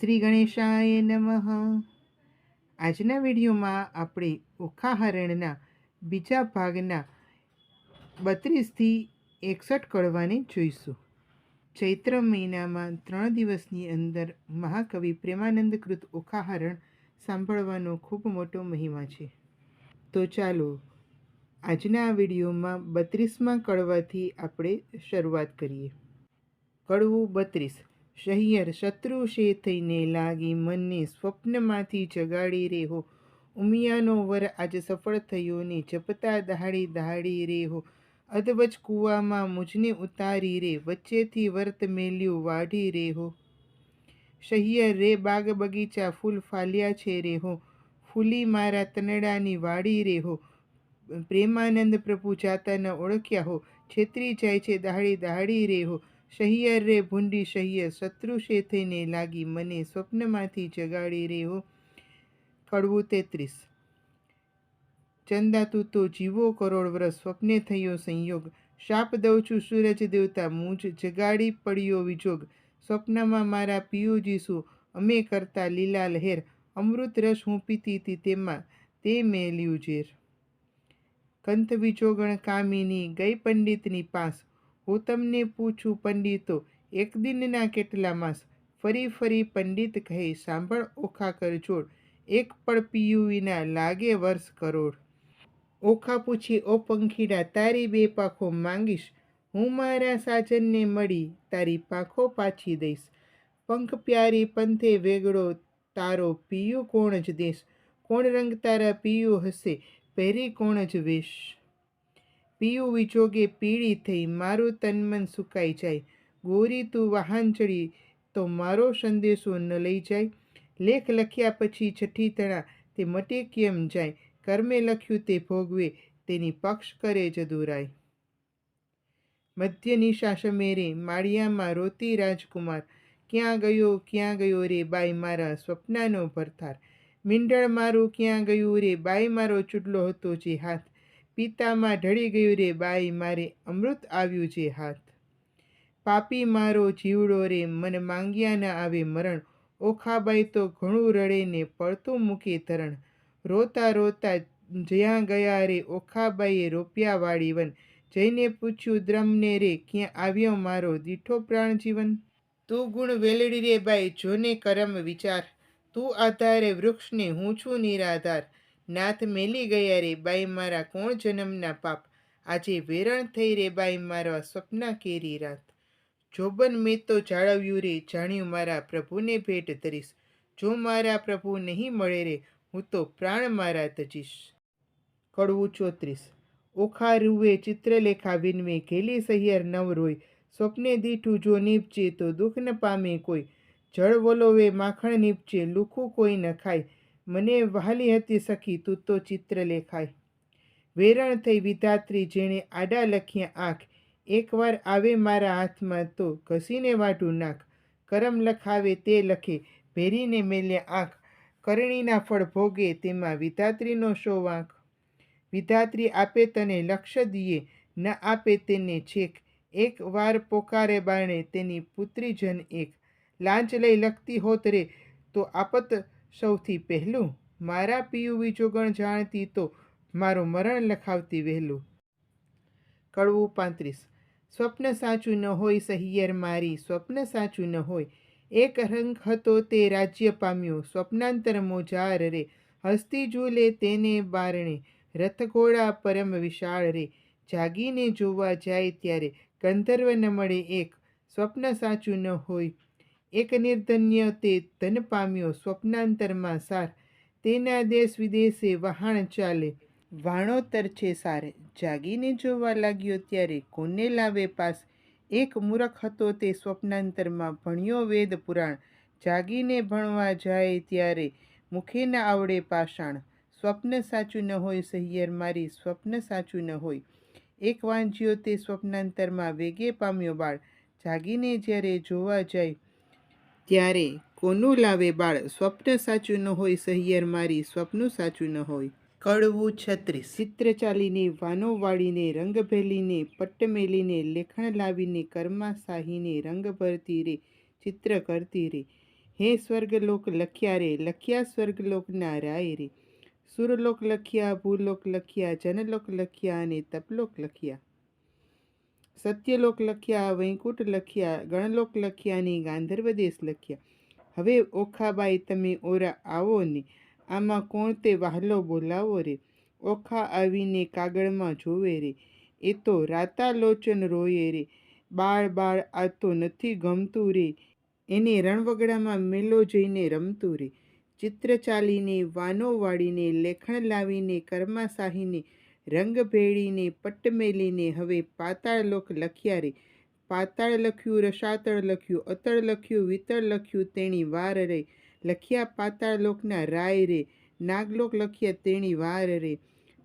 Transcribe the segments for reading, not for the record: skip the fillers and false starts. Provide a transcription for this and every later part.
શ્રી ગણેશાય નમઃ. આજના વિડીયોમાં આપણે ઓખાહરણના બીજા ભાગના 32થી 61 કડવાને જોઈશું. ચૈત્ર મહિનામાં 3 દિવસની અંદર મહાકવિ પ્રેમાનંદ કૃત ઓખાહરણ સાંભળવાનો ખૂબ મોટો મહિમા છે. તો ચાલો આજના વિડીયોમાં 32મા કડવાથી આપણે શરૂઆત કરીએ. કડવું 32. શહિયર શત્રુ શે થઈને લાગી મને સ્વપ્નમાંથી જગાડી રે હો. ઉમિયાનો વર આજે સફળ થયો ને જપતા દહાડી દહાડી રે હો. અધવચ કૂવામાં મુજને ઉતારી રે વચ્ચેથી વર્ત મેલ્યું વાઢી રે હો. શહિયર રે બાગ બગીચા ફૂલ ફાલ્યા છે રે હો. ફૂલી મારા તનડાની વાડી રે હો. પ્રેમાનંદ પ્રભુ જાતા ન ઓળખ્યા હો. છેતરી જાય છે દહાડી દહાડી રે હો. શહિયર રે ભૂંડી શહિયર શત્રુ શે થઈને લાગી મને સ્વપ્નમાંથી જગાડી રે હો. કડવું 33. ચંદા તું તો જીવો કરોડ વર્ષ સ્વપ્ને થયો સંયોગ. શાપ દઉં છું સૂરજ દેવતા મુજ જગાડી પડ્યો વિજોગ. સ્વપ્નમાં મારા પિયુજી શું અમે કરતા લીલા લહેર. અમૃત રસ હું પીતી હતી તેમાં તે મેં લ્યું ઝેર. કંથ વિજોગણ કામિની ગઈ પંડિતની પાસ. હું તમને પૂછું પંડિતો એક દિનના કેટલા માસ. ફરી ફરી પંડિત કહે સાંભળ ઓખા કર જોડ. એક પળ પીયું વિના લાગે વર્ષ કરોડ. ઓખા પૂછી ઓ પંખીડા તારી બે પાંખો માંગીશ. હું મારા સાજનને મળી તારી પાંખો પાછી દઈશ. પંખ પ્યારી પંથે વેગળો તારો પિયું કોણ જ દેશ. કોણ રંગ તારા પિયું હશે પહેરી કોણ જ વેશ. પિયું વિજોગે પીળી થઈ મારું તનમન સુકાઈ જાય. ગોરી તું વાહન ચડી તો મારો સંદેશો ન લઈ જાય. લેખ લખ્યા પછી છઠ્ઠી તણા તે મટે કેમ જાય. કર્મે લખ્યું તે ભોગવે તેની પક્ષ કરે જદુરાય. મધ્ય નિશા સમેરે માળિયામાં રોતી રાજકુમાર. ક્યાં ગયો રે બાઈ મારા સ્વપ્નાનો ભરથાર. મીંઢળ મારું ક્યાં ગયું રે બાઈ મારો ચૂડલો હતો જે હાથ. પિતામાં ઢળી ગયું રે બાઈ મારે અમૃત આવ્યું જે હાથ. પાપી મારો જીવડો રે મન માંગ્યા ન આવે મરણ. ઓખાબાઈ તો ઘણું રડે ને પડતું મૂકે ધરણ. રોતા રોતા જ્યાં ગયા રે ઓખાબાઈએ રોપ્યા વાળી વન. જઈને પૂછ્યું દ્રમને રે ક્યાં આવ્યો મારો દીઠો પ્રાણ જીવન. તું ગુણ વેલડી રે બાઈ જોને કરમ વિચાર. તું આધારે વૃક્ષને હું છું નિરાધાર. નાથ મેલી ગયા રે બાઈ મારા કોણ જન્મના પાપ. આજે વેરણ થઈ રે બાઈ મારા સ્વપ્ના કેરી રાત. જોબન મેં તો જાળવ્યું રે જાણ્યું મારા પ્રભુને ભેટ ધરીશ. જો મારા પ્રભુ નહીં મળે રે હું તો પ્રાણ મારા તજીશ. કડવું 34. ઓખા રૂવે ચિત્રલેખા વિનવે ઘેલી સહિયર નવ રોય. સ્વપ્ને દીઠું જો નીપજે તો દુઃખ ન પામે કોઈ. જળ વલોવે માખણ નીપજે લુખું કોઈ ન ખાય. મને વહાલી હતી સખી તું તો ચિત્ર લેખાય. વેરણ થઈ વિધાત્રી જેણે આડા લખ્યા આંખ. એકવાર આવે મારા હાથમાં તો ઘસીને વાઢું નાખ. કરમ લખાવે તે લખે ભેરીને મેલ્યા આંખ. કરણીના ફળ ભોગે તેમાં વિધાત્રીનો શો વાંક. વિધાત્રી આપે તને લક્ષ દિયે ન આપે તેને છેક. એક વાર પોકારે બાણે તેની પુત્રી જન એક. લાંચ લઈ લખતી હોત રે તો આપત સૌથી પહેલું. મારા પિયું વિજોગણ જાણતી તો મારું મરણ લખાવતી વહેલું. કડવું 35. સ્વપ્ન સાચું ન હોય સહિયર મારી સ્વપ્ન સાચું ન હોય. એક રંગ હતો તે રાજ્ય પામ્યો સ્વપ્નાંતર મોજાર રે. હસ્તી ઝૂલે તેને બારણે રથઘોડા પરમ વિશાળ રે. જાગીને જોવા જાય ત્યારે ગંધર્વ ન મળે એક. સ્વપ્ન સાચું ન હોય. એક નિર્ધન્ય તે ધન પામ્યો સ્વપ્નાંતરમાં સાર. તેના દેશ વિદેશે વહાણ ચાલે વાણોતર છે સાર. જાગીને જોવા લાગ્યો ત્યારે કોને લાવે પાસ. એક મૂરખ હતો તે સ્વપ્નાંતરમાં ભણ્યો વેદ પુરાણ. જાગીને ભણવા જાય ત્યારે મુખે ન આવડે પાષાણ. સ્વપ્ન સાચું ન હોય સહિયર મારી સ્વપ્ન સાચું ન હોય. એક વાંજ્યો તે સ્વપ્નાંતરમાં વેગે પામ્યો બાળ. જાગીને જ્યારે જોવા જાય ત્યારે કોનું લાવે બાળ. સ્વપ્ન સાચું ન હોય સહિયર મારી સ્વપ્નું સાચું ન હોય. કડવું 36. ચિત્ર ચાલીને વાનો વાળીને રંગ ભેલીને પટ્ટ મેલીને લેખણ લાવીને કર્મા સાહીને રંગ ભરતી રે ચિત્ર કરતી રે. હે સ્વર્ગલોક લખ્યા રે, લખ્યા સ્વર્ગલોકના રાય રે. સુરલોક લખ્યા, ભૂલોક લખ્યા, જનલોક લખ્યા અને તપલોક લખ્યા. સત્યલોક લખ્યા, વૈકુંઠ લખ્યા, ગણલોક લખ્યા અને ગાંધર્વ દેશ લખ્યા. હવે ઓખાબાઈ તમે ઓરા આવો ને, આમાં કોણ તે વહાલો બોલાવો રે. ઓખા આવીને કાગળમાં જોવે રે, એ તો રાતા લોચન રોયે રે. બાળ બાળ આ તો નથી ગમતું રે, એને રણવગડામાં મેલો જઈને રમતું રે. ચિત્ર ચાલીને, વાનો વાળીને, લેખણ લાવીને, કર્માશાહીને, રંગ ભેળીને, પટ્ટ મેલીને હવે પાતાળ લોક લખ્યા રે. પાતાળ લખ્યું, રસાતળ લખ્યું, અતળ લખ્યું, વિતળ લખ્યું, તેણી વાર રે. લખ્યા પાતાળ લોકના રાય રે. નાગલોક લખ્યા તેણી વાર રે.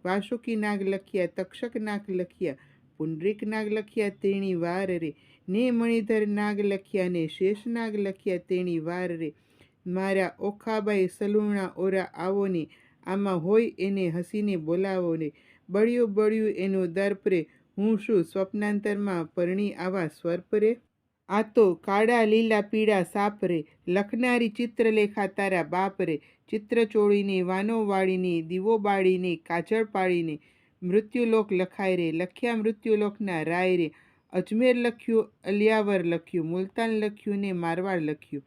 વાસુકી નાગ લખ્યા, તક્ષક નાગ લખ્યા, પુંડરીક નાગ લખ્યા તેણી વાર રે. ને મણિધર નાગ લખ્યા ને શેષનાગ લખ્યા તેણી વાર રે. મારા ઓખાબાઈ સલુણા ઓરા આવો ને, આમાં હોય એને હસીને બોલાવો ને. બળ્યું બળ્યું એનું દર્પ રે, હું શું સ્વપ્નાંતરમાં પરણી આવા સ્વર્પ રે. આ તો કાળા લીલા પીળા સાપ રે, લખનારી ચિત્રલેખા તારા બાપ રે. ચિત્ર ચોળીને, વાનો વાળીને, દીવો બાળીને, કાજળ પાડીને મૃત્યુલોક લખાય રે. લખ્યા મૃત્યુલોકના રાય રે. અજમેર લખ્યું, અલિયાવર લખ્યું, મુલતાન લખ્યું ને મારવાડ લખ્યું,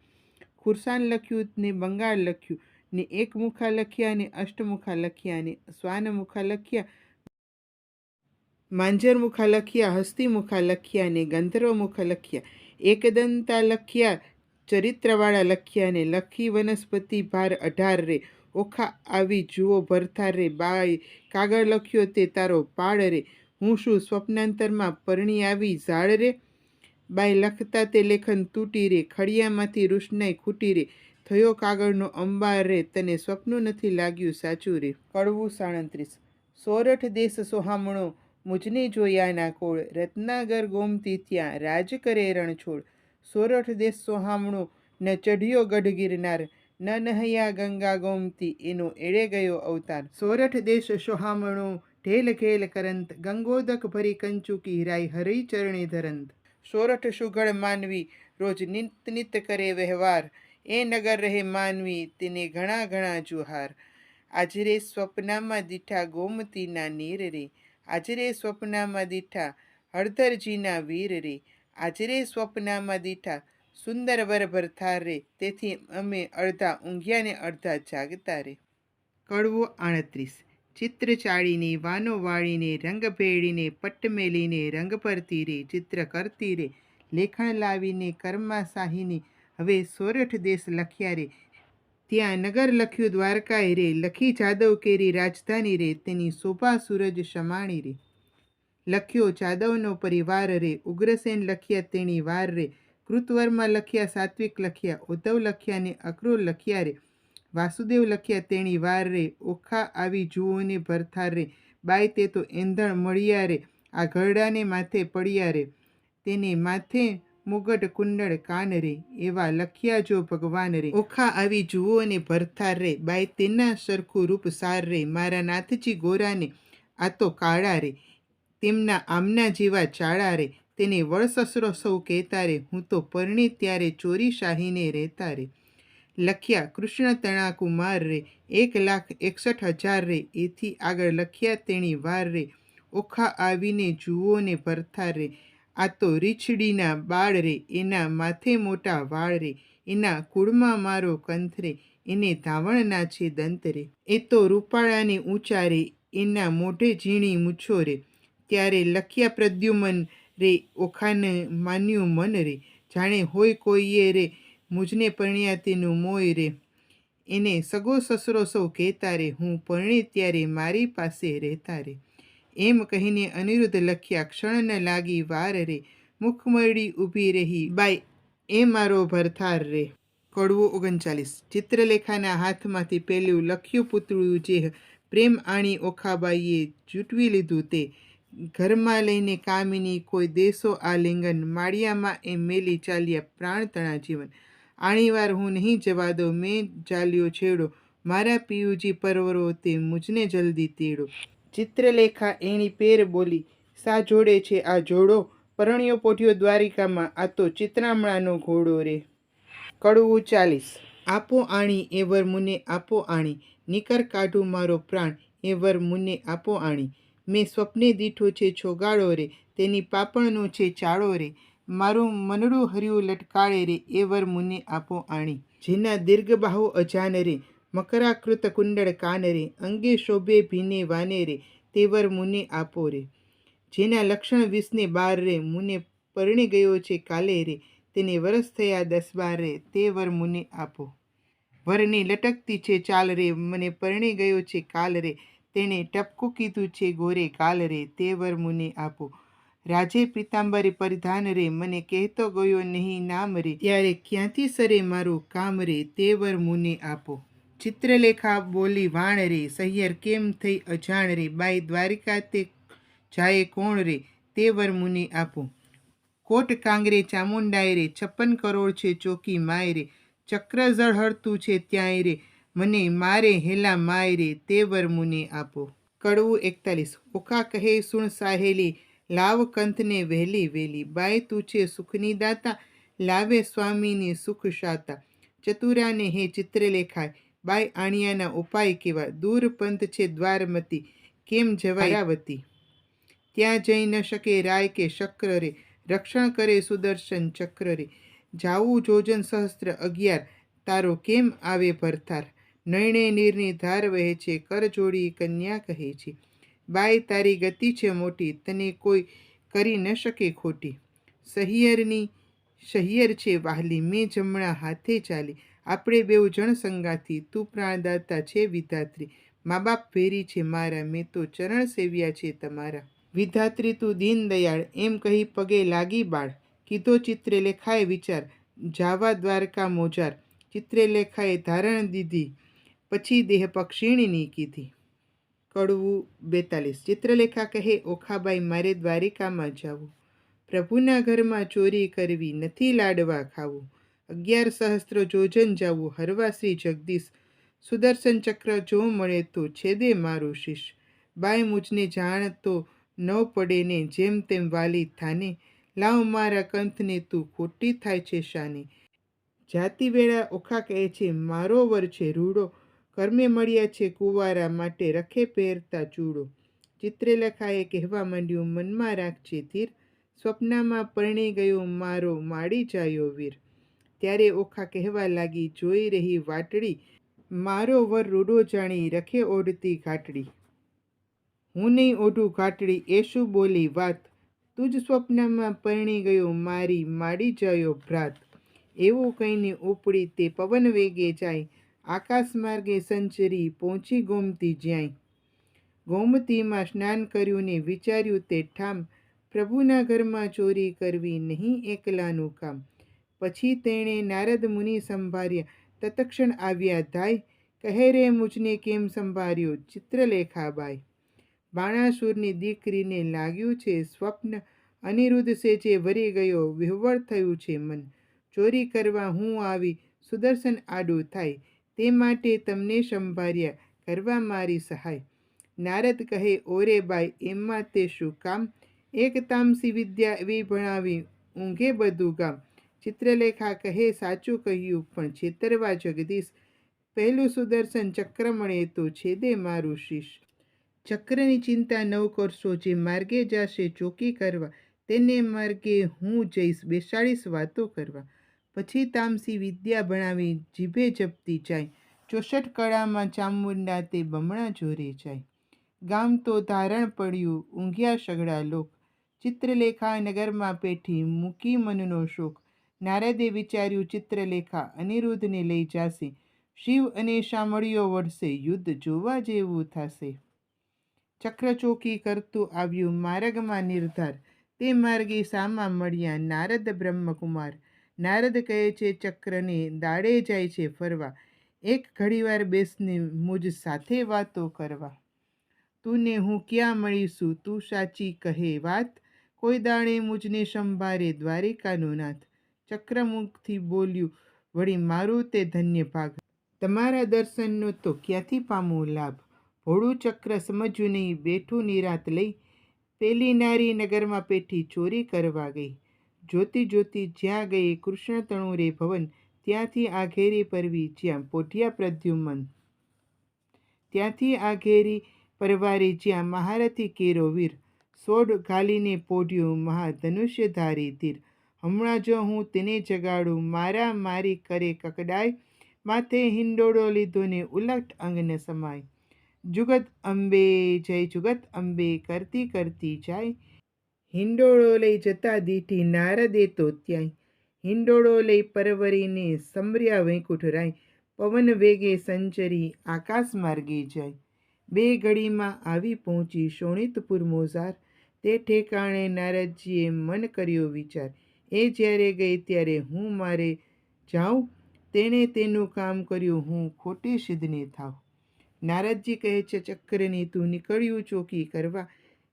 ખુરસાન લખ્યું ને બંગાળ લખ્યું ને એકમુખા લખ્યા ને અષ્ટમુખા લખ્યા ને શ્વાનમુખા લખ્યા, માંજરમુખા લખ્યા, હસ્તીમુખા લખ્યા ને ગંધર્વમુખા લખ્યા, એકદંતા લખ્યા, ચરિત્રવાળા લખ્યા ને લખી વનસ્પતિ ભાર 18 રે. ઓખા આવી જુઓ ભરથાર રે, બાઈ કાગળ લખ્યો તે તારો પાડ રે. હું શું સ્વપ્નાંતરમાં પરણી આવી ઝાડ રે. બાઈ લખતા તે લેખન તૂટી રે, ખડિયામાંથી રૂષનાઈ ખૂટી રે. થયો કાગળનો અંબાર રે, તને સ્વપ્ન નથી લાગ્યું સાચું રે. કડવું 37. સોરઠ દેશ સોહામણો, મુજને જોયાના કોળ, રત્નાગર ગોમતી ત્યાં રાજ કરે રણછોડ. સોરઠ દેશ સોહામણો, ન ચઢ્યો ગઢ ગિરનાર, ન નહયા ગંગા ગોમતી, એનો એળે ગયો અવતાર. સોરઠ દેશ સોહામણો, ઢેલ ઘેલ કરંત, ગંગોદક ભરી કંચુકી હિરાઈ હરી ચરણે ધરંત. સોરઠ સુગળ માનવી, રોજ નિત નિત કરે વ્યવહાર, એ નગર રહે માનવી, તેને ઘણા ઘણા જુહાર. આજરે સ્વપ્નામાં દીઠા ગોમતીના નીર રે, આજરે સ્વપ્નામાં દીઠા હળધરજીના વીર રે. આજરે સ્વપ્નામાં દીઠા સુંદર વર ભરથાર રે, તેથી અમે અડધા ઊંઘ્યા ને અડધા જાગતા રે. કડવો 38. ચિત્ર ચાળીને, વાનો વાળીને, રંગ ભેળીને, પટ્ટ મેલીને રંગ પરતી રે. ચિત્ર કરતી રે, લેખણ લાવીને, કર્માશાહીને હવે સોરઠ દેશ લખ્યા રે. ત્યાં નગર લખ્યું દ્વારકાય રે, લખી જાદવ કેરી રાજધાની રે, તેની શોભા સૂરજ શમાણી રે. લખ્યો જાદવનો પરિવાર રે, ઉગ્રસેન લખ્યા તેણી વાર રે. કૃતવર્મા લખ્યા, સાત્વિક લખ્યા, ઉદ્ધવ લખ્યા ને અક્રૂર લખ્યા રે. વાસુદેવ લખ્યા તેણી વાર રે. ઓખા આવી જુઓને ભરથાર રે, બાઈ તે તો એંધણ મળ્યા રે. આ ઘરડાને માથે પડ્યા રે, તેને માથે મુગટ કુંડળ કાન રે, એવા લખ્યા જો ભગવાન રે. ઓખા આવી જુઓ ને ભરથાર રે, બાઈ તેના સરખું રૂપ સાર રે. મારા નાથજી ગોરાને આ તો કાળા રે, તેમના આમના જેવા ચાળા રે. તેને વળસસરો સૌ કહેતા રે, હું તો પરણી ત્યારે ચોરી શાહીને રહેતા રે. લખ્યા કૃષ્ણ તણા કુમાર રે, 1,61,000 રે. એથી આગળ લખ્યા તેણી વાર રે. ઓખા આવીને જુઓ ને ભરથાર રે, આ તો રીછડીના બાળ રે, એના માથે મોટા વાળ રે. એના કુળમાં મારો કંથ રે, એને ધાવણના છે દંત રે. એ તો રૂપાળાને ઊંચા રે, એના મોઢે ઝીણી મૂછો રે. ત્યારે લખ્યા પ્રદ્યુમન રે, ઓખાને માન્યું મન રે. જાણે હોય કોઈએ રે, મુજને પરણ્યા તેનું મોય રે. એને સગો સસરો સૌ કહેતા રે, હું પરણી ત્યારે મારી પાસે રહેતા રે. એમ કહીને અનિરુદ્ધ લખ્યા, ક્ષણ ન લાગી વાર રે. મુખમરડી ઊભી રહી બાઈ, એ મારો ભરથાર રે. કડવું 39. ચિત્રલેખાના હાથમાંથી પેલું લખ્યું પૂતળું જે પ્રેમ આણી ઓખાબાઈએ જૂટવી લીધું તે, ઘરમાં લઈને કામિની કોઈ દેશો આલિંગન, માળિયામાં એ મેલી ચાલ્યા પ્રાણ તણા જીવન. આણીવાર હું નહીં જવા દઉં, મેં ચાલ્યો છેડો, મારા પિયુજી પરવરો તે મુજને જલ્દી તેડો. ચિત્રલેખા એની પેર બોલી, સા જોડે છે આ જોડો, પરણ્યો પોઠ્યો દ્વારિકામાં, આ તો ચિત્રામણાનો ઘોડો રે. કડવું 40 આપો આણી એવર મુને આપો આણી નિકર કાઢું મારો પ્રાણ એવર મુને આપો આણી મેં સ્વપ્ને દીઠો છે છોગાળો રે તેની પાપણનો છે ચાળો રે મારું મનડું હર્યું લટકાળે રે એવર મુને આપો આણી જેના દીર્ઘબાહુ અજાન રે મકરાકૃત કુંડળ કાન રે અંગે શોભે ભીને વાને રે તેવર મુને આપો રે જેના લક્ષણ 20 ને 12 રે મુને પરણી ગયો છે કાલે રે તેને વરસ થયા 10-12 રે તે વર મુને આપો વરની લટકતી છે ચાલ રે મને પરણી ગયો છે કાલ રે તેણે ટપકું કીધું છે ગોરે કાલ રે તે વર મુને આપો રાજે પીતાંબરી પરિધાન રે મને કહેતો ગયો નહીં નામ રે ત્યારે ક્યાંથી સરે મારું કામ રે તે વર મુને આપો ચિત્રલેખા બોલી વાણ રે સહિયર કેમ થઈ અજાણ રે બાઈ દ્વારિકા તે જાય કોણ રે તે વર મુને આપો કોટ કાંગરે ચામુંડાય રે 56 કરોડ છે ચોકી માય રે ચક્ર ઝળહળતું છે ત્યાંય રે મને મારે હેલા માય રે તે વર મુને આપો કડવું 41 ઓખા કહે સુણ સાહેલી લાવ કંથને વહેલી વહેલી બાઈ તું છે સુખની દાતા લાવે સ્વામીની સુખ શાતા ચતુરાને હે ચિત્રલેખા બાઈ આણિયાના ઉપાય કેવા દૂર પંથ છે દ્વારમતી કેમ જવાયાવતી ત્યાં જઈ ન શકે રાય કે શક્ર રે રક્ષણ કરે સુદર્શન ચક્ર રે જાવું જોજન સહસ્ત્ર 11 તારો કેમ આવે ભરથાર નયણે નીરની ધાર વહે છે કર જોડી કન્યા કહે છે બાઈ તારી ગતિ છે મોટી તને કોઈ કરી ન શકે ખોટી શહિયર છે વાહલી મેં જમણા હાથે ચાલી આપણે બેઉ જણ સંગાથી તું પ્રાણદાતા છે વિધાત્રી મા બાપ ભેરી છે મારા મેં તો ચરણ સેવ્યા છે તમારા વિધાત્રી તું દીન દયાળ એમ કહી પગે લાગી બાળ કીધો ચિત્રલેખાએ વિચાર જાવા દ્વારકા મોજાર ચિત્રલેખાએ ધારણ દીધી પછી દેહ પક્ષીણીની કીધી કડવું 42 ચિત્રલેખા કહે ઓખાબાઈ મારે દ્વારિકામાં જાવું પ્રભુના ઘરમાં ચોરી કરવી નથી લાડવા ખાવું 11 સહસ્ત્ર જોજન જાવું હરવા શ્રી જગદીશ સુદર્શન ચક્ર જો મળે તો છેદે મારું શીશ બાઈ મુજને જાણ તો ન પડે ને જેમ તેમ વાલી થાને લાવ મારા કંથને તું ખોટી થાય છે શાને જાતિ વેળા ઓખા કહે છે મારો વર છે રૂડો કર્મે મળ્યા છે કુંવારા માટે રખે પહેરતા ચૂડો ચિત્રલેખાએ કહેવા માંડ્યું મનમાં રાખજે ધીર સ્વપ્નમાં પરણી ગયો મારો માડી જાયો વીર ત્યારે ઓખા કહેવા લાગી જોઈ રહી વાટડી મારો વર રૂડો જાણી રખે ઓઢતી ઘાટડી હું નહીં ઓઢું ઘાટડી એ શું બોલી વાત તું જ સ્વપ્નમાં પરણી ગયો મારી માડી જાયો ભ્રાત એવું કહીને ઉપડી તે પવન વેગે જાય આકાશ માર્ગે સંચરી પહોંચી ગોમતી જ્યાંય ગોમતીમાં સ્નાન કર્યું ને વિચાર્યું તે ઠામ પ્રભુના ઘરમાં ચોરી કરવી નહીં એકલાનું કામ પછી તેણે નારદ મુનિ સંભાળ્યા તત્ક્ષણ આવ્યા ધાય કહે રે મુજને કેમ સંભાળ્યો ચિત્રલેખાબાઈ બાણાસુરની દીકરીને લાગ્યું છે સ્વપ્ન અનિરુદ્ધ સેજે વરી ગયો વિહવળ થયું છે મન ચોરી કરવા હું આવી સુદર્શન આડું થાય તે માટે તમને સંભાળ્યા કરવા મારી સહાય નારદ કહે ઓરે બાઈ એમાં તે શું કામ એક તામસી વિદ્યા એવી ભણાવી ઊંઘે બધું ગામ ચિત્રલેખા કહે સાચું કહ્યું પણ છેતરવા જગદીશ પહેલું સુદર્શન ચક્ર મળે તો છેદે મારું શીશ ચક્રની ચિંતા ન કરશો જે માર્ગે જશે ચોકી કરવા તેને માર્ગે હું જઈશ બેસાડીશ વાતો કરવા પછી તામસી વિદ્યા ભણાવી જીભે જપતી જાય 64 કળામાં ચામુંડા તે બમણા જોરે જાય ગામ તો ધારણ પડ્યું ઊંઘ્યા સઘળા લોક ચિત્રલેખા નગરમાં પેઠી મૂકી મનનો શોક નારદે વિચાર્યું ચિત્રલેખા અનિરુદ્ધને લઈ જાશે શિવ અને શામળીઓ વળશે યુદ્ધ જોવા જેવું થશે ચક્રચોકી કરતું આવ્યું માર્ગમાં નિર્ધાર તે માર્ગે સામા મળ્યા નારદ બ્રહ્મકુમાર નારદ કહે છે ચક્રને દાડે જાય છે ફરવા એક ઘડીવાર બેસને મુજ સાથે વાતો કરવા તું ને હું ક્યાં મળીશું તું સાચી કહે વાત કોઈ દાડે મુજને સંભાળે દ્વારિકાનો નાથ ચક્રમુખથી બોલ્યું વળી મારું તે ધન્ય ભાગ તમારા દર્શનનો તો ક્યાંથી પામું લાભ ભોળું ચક્ર સમજ્યું નહીં બેઠું નિરાત લઈ પેલી નારી નગરમાં પેઠી ચોરી કરવા ગઈ જોતી જોતી જ્યાં ગઈ કૃષ્ણ તણું રે ભવન ત્યાંથી આ ઘેરી પરવી જ્યાં પોઢિયા પ્રદ્યુમન, ત્યાંથી આ ઘેરી પરવારી જ્યાં મહારથી કેરો વીર, સોડ ઘાલીને પોઢ્યું મહાધનુષ્યધારી તીર. હમણાં જો હું તેને જગાડું, મારા મારી કરે કકડાય, માથે હિંડોળો લીધો ને ઉલટ અંગને સમાય. જુગત અંબે જય જુગત અંબે કરતી કરતી જાય, હિંડોળો લઈ જતા દીઠી નારદે તો ત્યાંય. હિંડોળો લઈ પરવરીને સમર્યા વૈકુંઠ રાય, પવન વેગે સંચરી આકાશ માર્ગે જાય. બે ઘડીમાં આવી પહોંચી શોણિતપુર મોજાર, તે ઠેકાણે નારદજીએ મન કર્યો વિચાર. એ જ્યારે ગઈ ત્યારે હું મારે જાઉં, તેણે તેનું કામ કર્યું હું ખોટી સિદ્ધને થાવ. નારદજી કહે છે, ચક્રની તું નીકળ્યું ચોકી કરવા,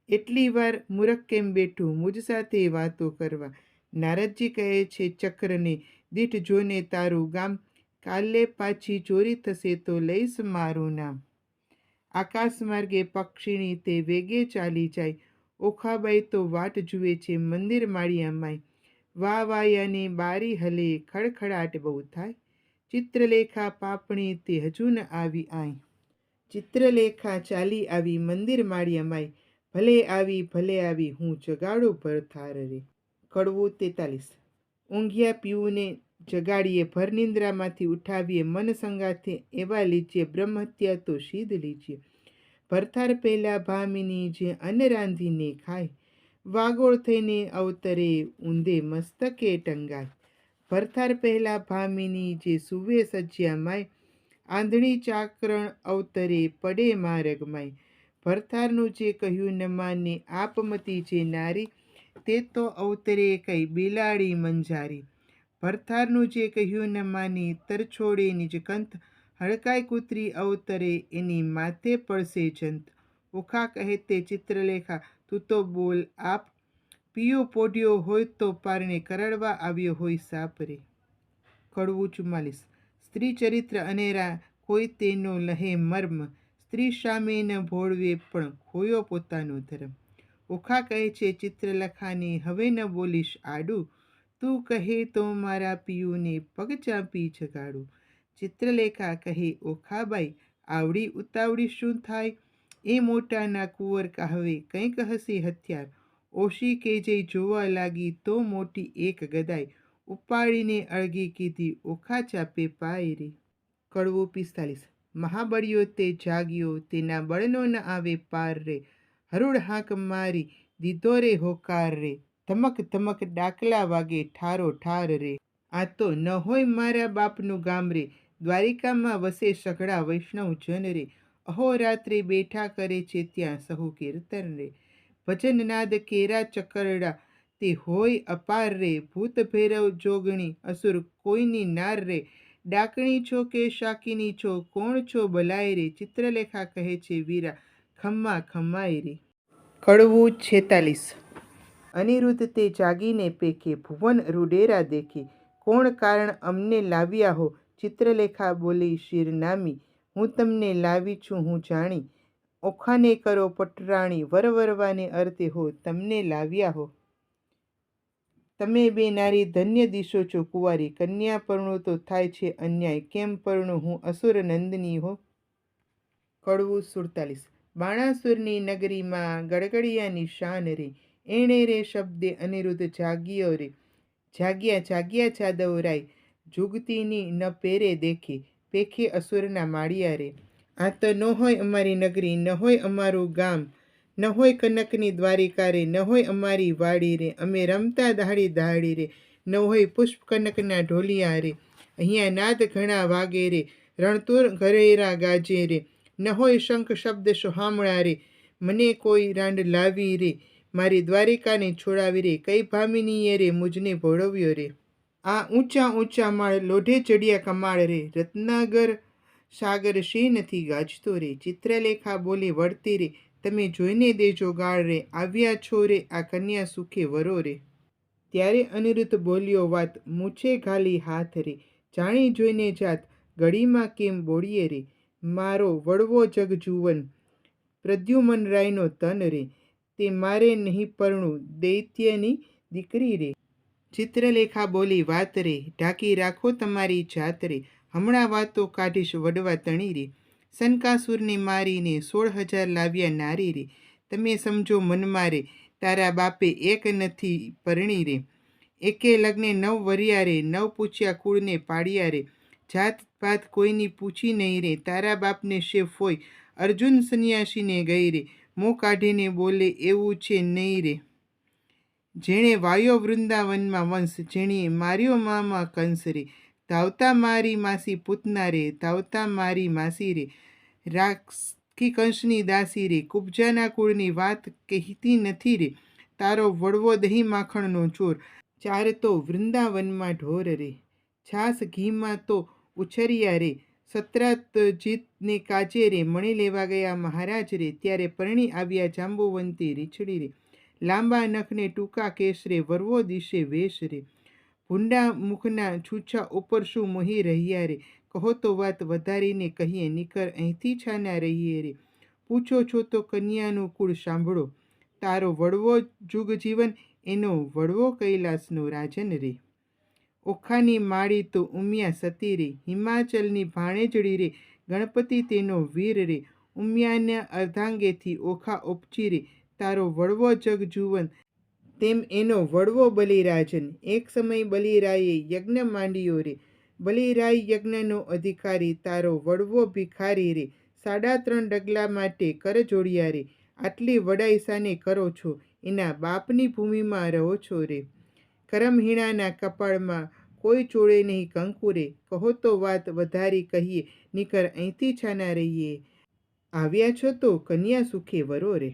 એટલી વાર મૂરખ કેમ બેઠું મુજ સાથે વાતો કરવા. નારદજી કહે છે, ચક્રને દીઠ જોને તારું ગામ, કાલે પાછી ચોરી થશે તો લઈશ મારું નામ. આકાશ માર્ગે પક્ષીણી તે વેગે ચાલી જાય, ઓખાબાઈ તો વાટ જુએ છે મંદિર માળિયા માય. વાહ વાયાને બારી હલે ખડખડાટ બહુ થાય, ચિત્રલેખા પાપણી તે હજુ ન આવી આય. ચિત્રલેખા ચાલી આવી મંદિર માળિયા માય, ભલે આવી હું જગાડો ભરથાર રે. કડવું 43. ઊંઘ્યા પીવુંને જગાડીએ, ભરનિંદ્રામાંથી ઉઠાવીએ, મન સંગાથે એવા લીજીએ, બ્રહ્મહત્યા તો સિદ્ધ લીજીએ. ભરથાર પહેલા ભામિની જે અન્ન રાંધીને ખાય, વાગોળ થઈને અવતરે ઊંધે મસ્તકે ટંગાય. ભરથાર પહેલા ભામિની જે સુવે સજ્યા માય, આંધળી ચાકરણ અવતરે પડે મારગમાય. ભરથારનું જે કહ્યું ન માને આપમતી જે નારી, તે તો અવતરે કઈ બિલાડી મંજારી. ભરથારનું જે કહ્યું ન માની તરછોડે નિજકંથ, હડકાઈ કૂતરી અવતરે એની માથે પડશે જંત. ઓખા કહે તે ચિત્રલેખા તું તો બોલ આપ, પિયો પોઢ્યો હોય તો પારણે કરડવા આવ્યો હોય સાપ રે. કડવું 44. સ્ત્રી ચરિત્ર અનેરા કોઈ તેનો લહે મર્મ, સ્ત્રી સામે ન ભોળવે પણ ખોયો પોતાનો ધર્મ. ઓખા કહે છે ચિત્રલેખાને હવે ન બોલીશ આડું, તું કહે તો મારા પિયુને પગ ચાંપી જગાડું. ચિત્રલેખા કહે ઓખાબાઈ આવડી ઉતાવળી શું થાય, એ મોટાના કુંવર કહાવે કંઈક હશે હથિયાર. ઓશી કે જઈ જોવા લાગી તો મોટી એક ગદાય, ઉપાડીને અળગી કીધી ઓખા ચાપે પાય રે. કડવું 45. મહાબળિયો તે જાગ્યો, તેના બળનો ન આવે પાર રે, હરુડ હાંક મારી દીધો રે હોકાર રે, ધમક ધમક ડાકલા વાગે ઠારો ઠાર રે. આ તો ન હોય મારા બાપનું ગામ રે, દ્વારિકામાં વસે સઘળા વૈષ્ણવ જન રે, અહોરાત્રે બેઠા કરે છે ત્યાં સહુ કીર્તન રે. ભજન નાદ કેરા ચકરડા તે હોય અપાર રે, ભૂત ભૈરવ જોગણી અસુર કોઈની નાર રે, ડાકણી છો કે શાકિની છો કોણ છો બલાય રે. ચિત્રલેખા કહે છે વીરા ખમ્મા ખમ્માય રે. કડવું 46. અનિરુદ્ધ તે જાગીને પેખે, ભુવન રૂડેરા દેખે, કોણ કારણ અમને લાવ્યા હો. ચિત્રલેખા બોલી શિરનામી, હું તમને લાવી છું હું જાણી, ઓખાને કરો પટરાણી, વરવરવાને અર્થે હો તમને લાવ્યા હો. તમે બે નારી ધન્ય દિશો છો કુંવારી, કન્યા પરણો તો થાય છે અન્યાય, કેમ પરણો હું અસુર નંદની હો. કડવું 47. બાણાસુરની નગરીમાં ગડગડિયાની શાન રે, એણે રે શબ્દે અનિરુદ્ધ જાગ્યો રે. જાગ્યા જાદવરાય, જુગતીની ન પેરે દેખે, પેખે અસુરના માળિયા રે. આ તો ન હોય અમારી નગરી, ન હોય અમારું ગામ, ન હોય કનકની દ્વારિકા રે, ન હોય અમારી વાડી રે, અમે રમતા દાહડી દાહડી રે, ન હોય પુષ્પ કનકના ઢોલિયા રે, અહીંયા નાદ ઘણા વાગે રે, રણતુર ઘરેરા ગાજે રે, ન હોય શંખ શબ્દ સોહામણા રે, મને કોઈ રાંડ લાવી રે, મારી દ્વારિકાને છોડાવી રે, કઈ ભામિનીએ રે મુજને ભોળવ્યો રે. આ ઊંચા માળ લોઢે ચડિયા કમાળ રે, રત્નાગર સાગર શે નથી ગાજતો રે. ચિત્રલેખા બોલે વળતી રે, તમે જોઈને દેજો ગાળ રે, આવ્યા છો રે આ કન્યા સુખે વરો રે. ત્યારે અનિરુદ્ધ બોલ્યો વાત, મૂછે ઘાલી હાથ રે, જાણી જોઈને જાત ઘડીમાં કેમ બોળીએ રે. મારો વડવો જગજુવન પ્રદ્યુમન રાયનો તન રે, તે મારે નહીં પરણું દૈત્યની દીકરી રે. ચિત્રલેખા બોલી, વાત રે, ઢાંકી રાખો તમારી જાત રે, હમણાં વાતો કાઢીશ વડવા તણી રે, શનકાસુરને મારીને 16,000 લાવ્યા નારી રે, તમે સમજો મનમાં રે, તારા બાપે એક નથી પરણી રે, એકે લગ્ને 9 વર્યા રે, 9 પૂછ્યા કુળને પાડ્યા રે, જાત પાત કોઈની પૂછી નહીં રે, તારા બાપને શેફ હોય, અર્જુન સંન્યાસીને ગઈ રે, મોં કાઢીને બોલે એવું છે નહીં રે, જેણે વાયો વૃંદાવનમાં વંશ, જેણે માર્યો મામા કંસ રે, ધાવતા મારી માસી પૂતના રે, ધાવતા મારી માસી રે, રાખી કંસની દાસી રે, કુબજાના કુળની વાત કહેતી નથી રે, તારો વડવો દહીં માખણનો ચોર, ચાર તો વૃંદાવનમાં ઢોર રે, છાસ ઘીમાં તો ઉછરિયા રે, સત્રાજીતને કાજે રે, મણી લેવા ગયા મહારાજ રે, ત્યારે પરણી આવ્યા જાંબુવંતી રીછડી રે, લાંબા નખને ટૂંકા કેસ રે, વરવો દિશે વેશ રે, ભૂંડા મુખના છૂછા ઉપર શું મોહી રહ્યા રે, કહો તો વાત વધારીને કહીએ, નીકર અહીંથી છાના રહીએ રે, પૂછો છો તો કન્યાનું કુળ સાંભળો, તારો વડવો જુગ જીવન, એનો વડવો કૈલાસનો રાજન રે, ઓખાની માળી તો ઉમિયા સતી રે, હિમાચલની ભાણેજડી રે, ગણપતિ તેનો વીર રે, ઉમિયાના અર્ધાંગેથી ઓખા ઉપચી રે, તારો વડવો જગ જુવન, તેમ એનો વડવો બલિરાજન, એક સમય બલિરાયે યજ્ઞ માંડ્યો રે, બલિરાય યજ્ઞનો અધિકારી, તારો વડવો ભિખારી રે, 3.5 ડગલા માટે કર જોડિયા રે, આટલી વડાઈ સાને કરો છો, એના બાપની ભૂમિમાં રહો છો રે, કરમહીણાના કપાળમાં કોઈ ચોળે નહીં કંકુ રે, કહો તો વાત વધારી કહીએ, નીકર અહીંથી છાના રહીએ, આવ્યા છો તો કન્યા સુખે વરો રે.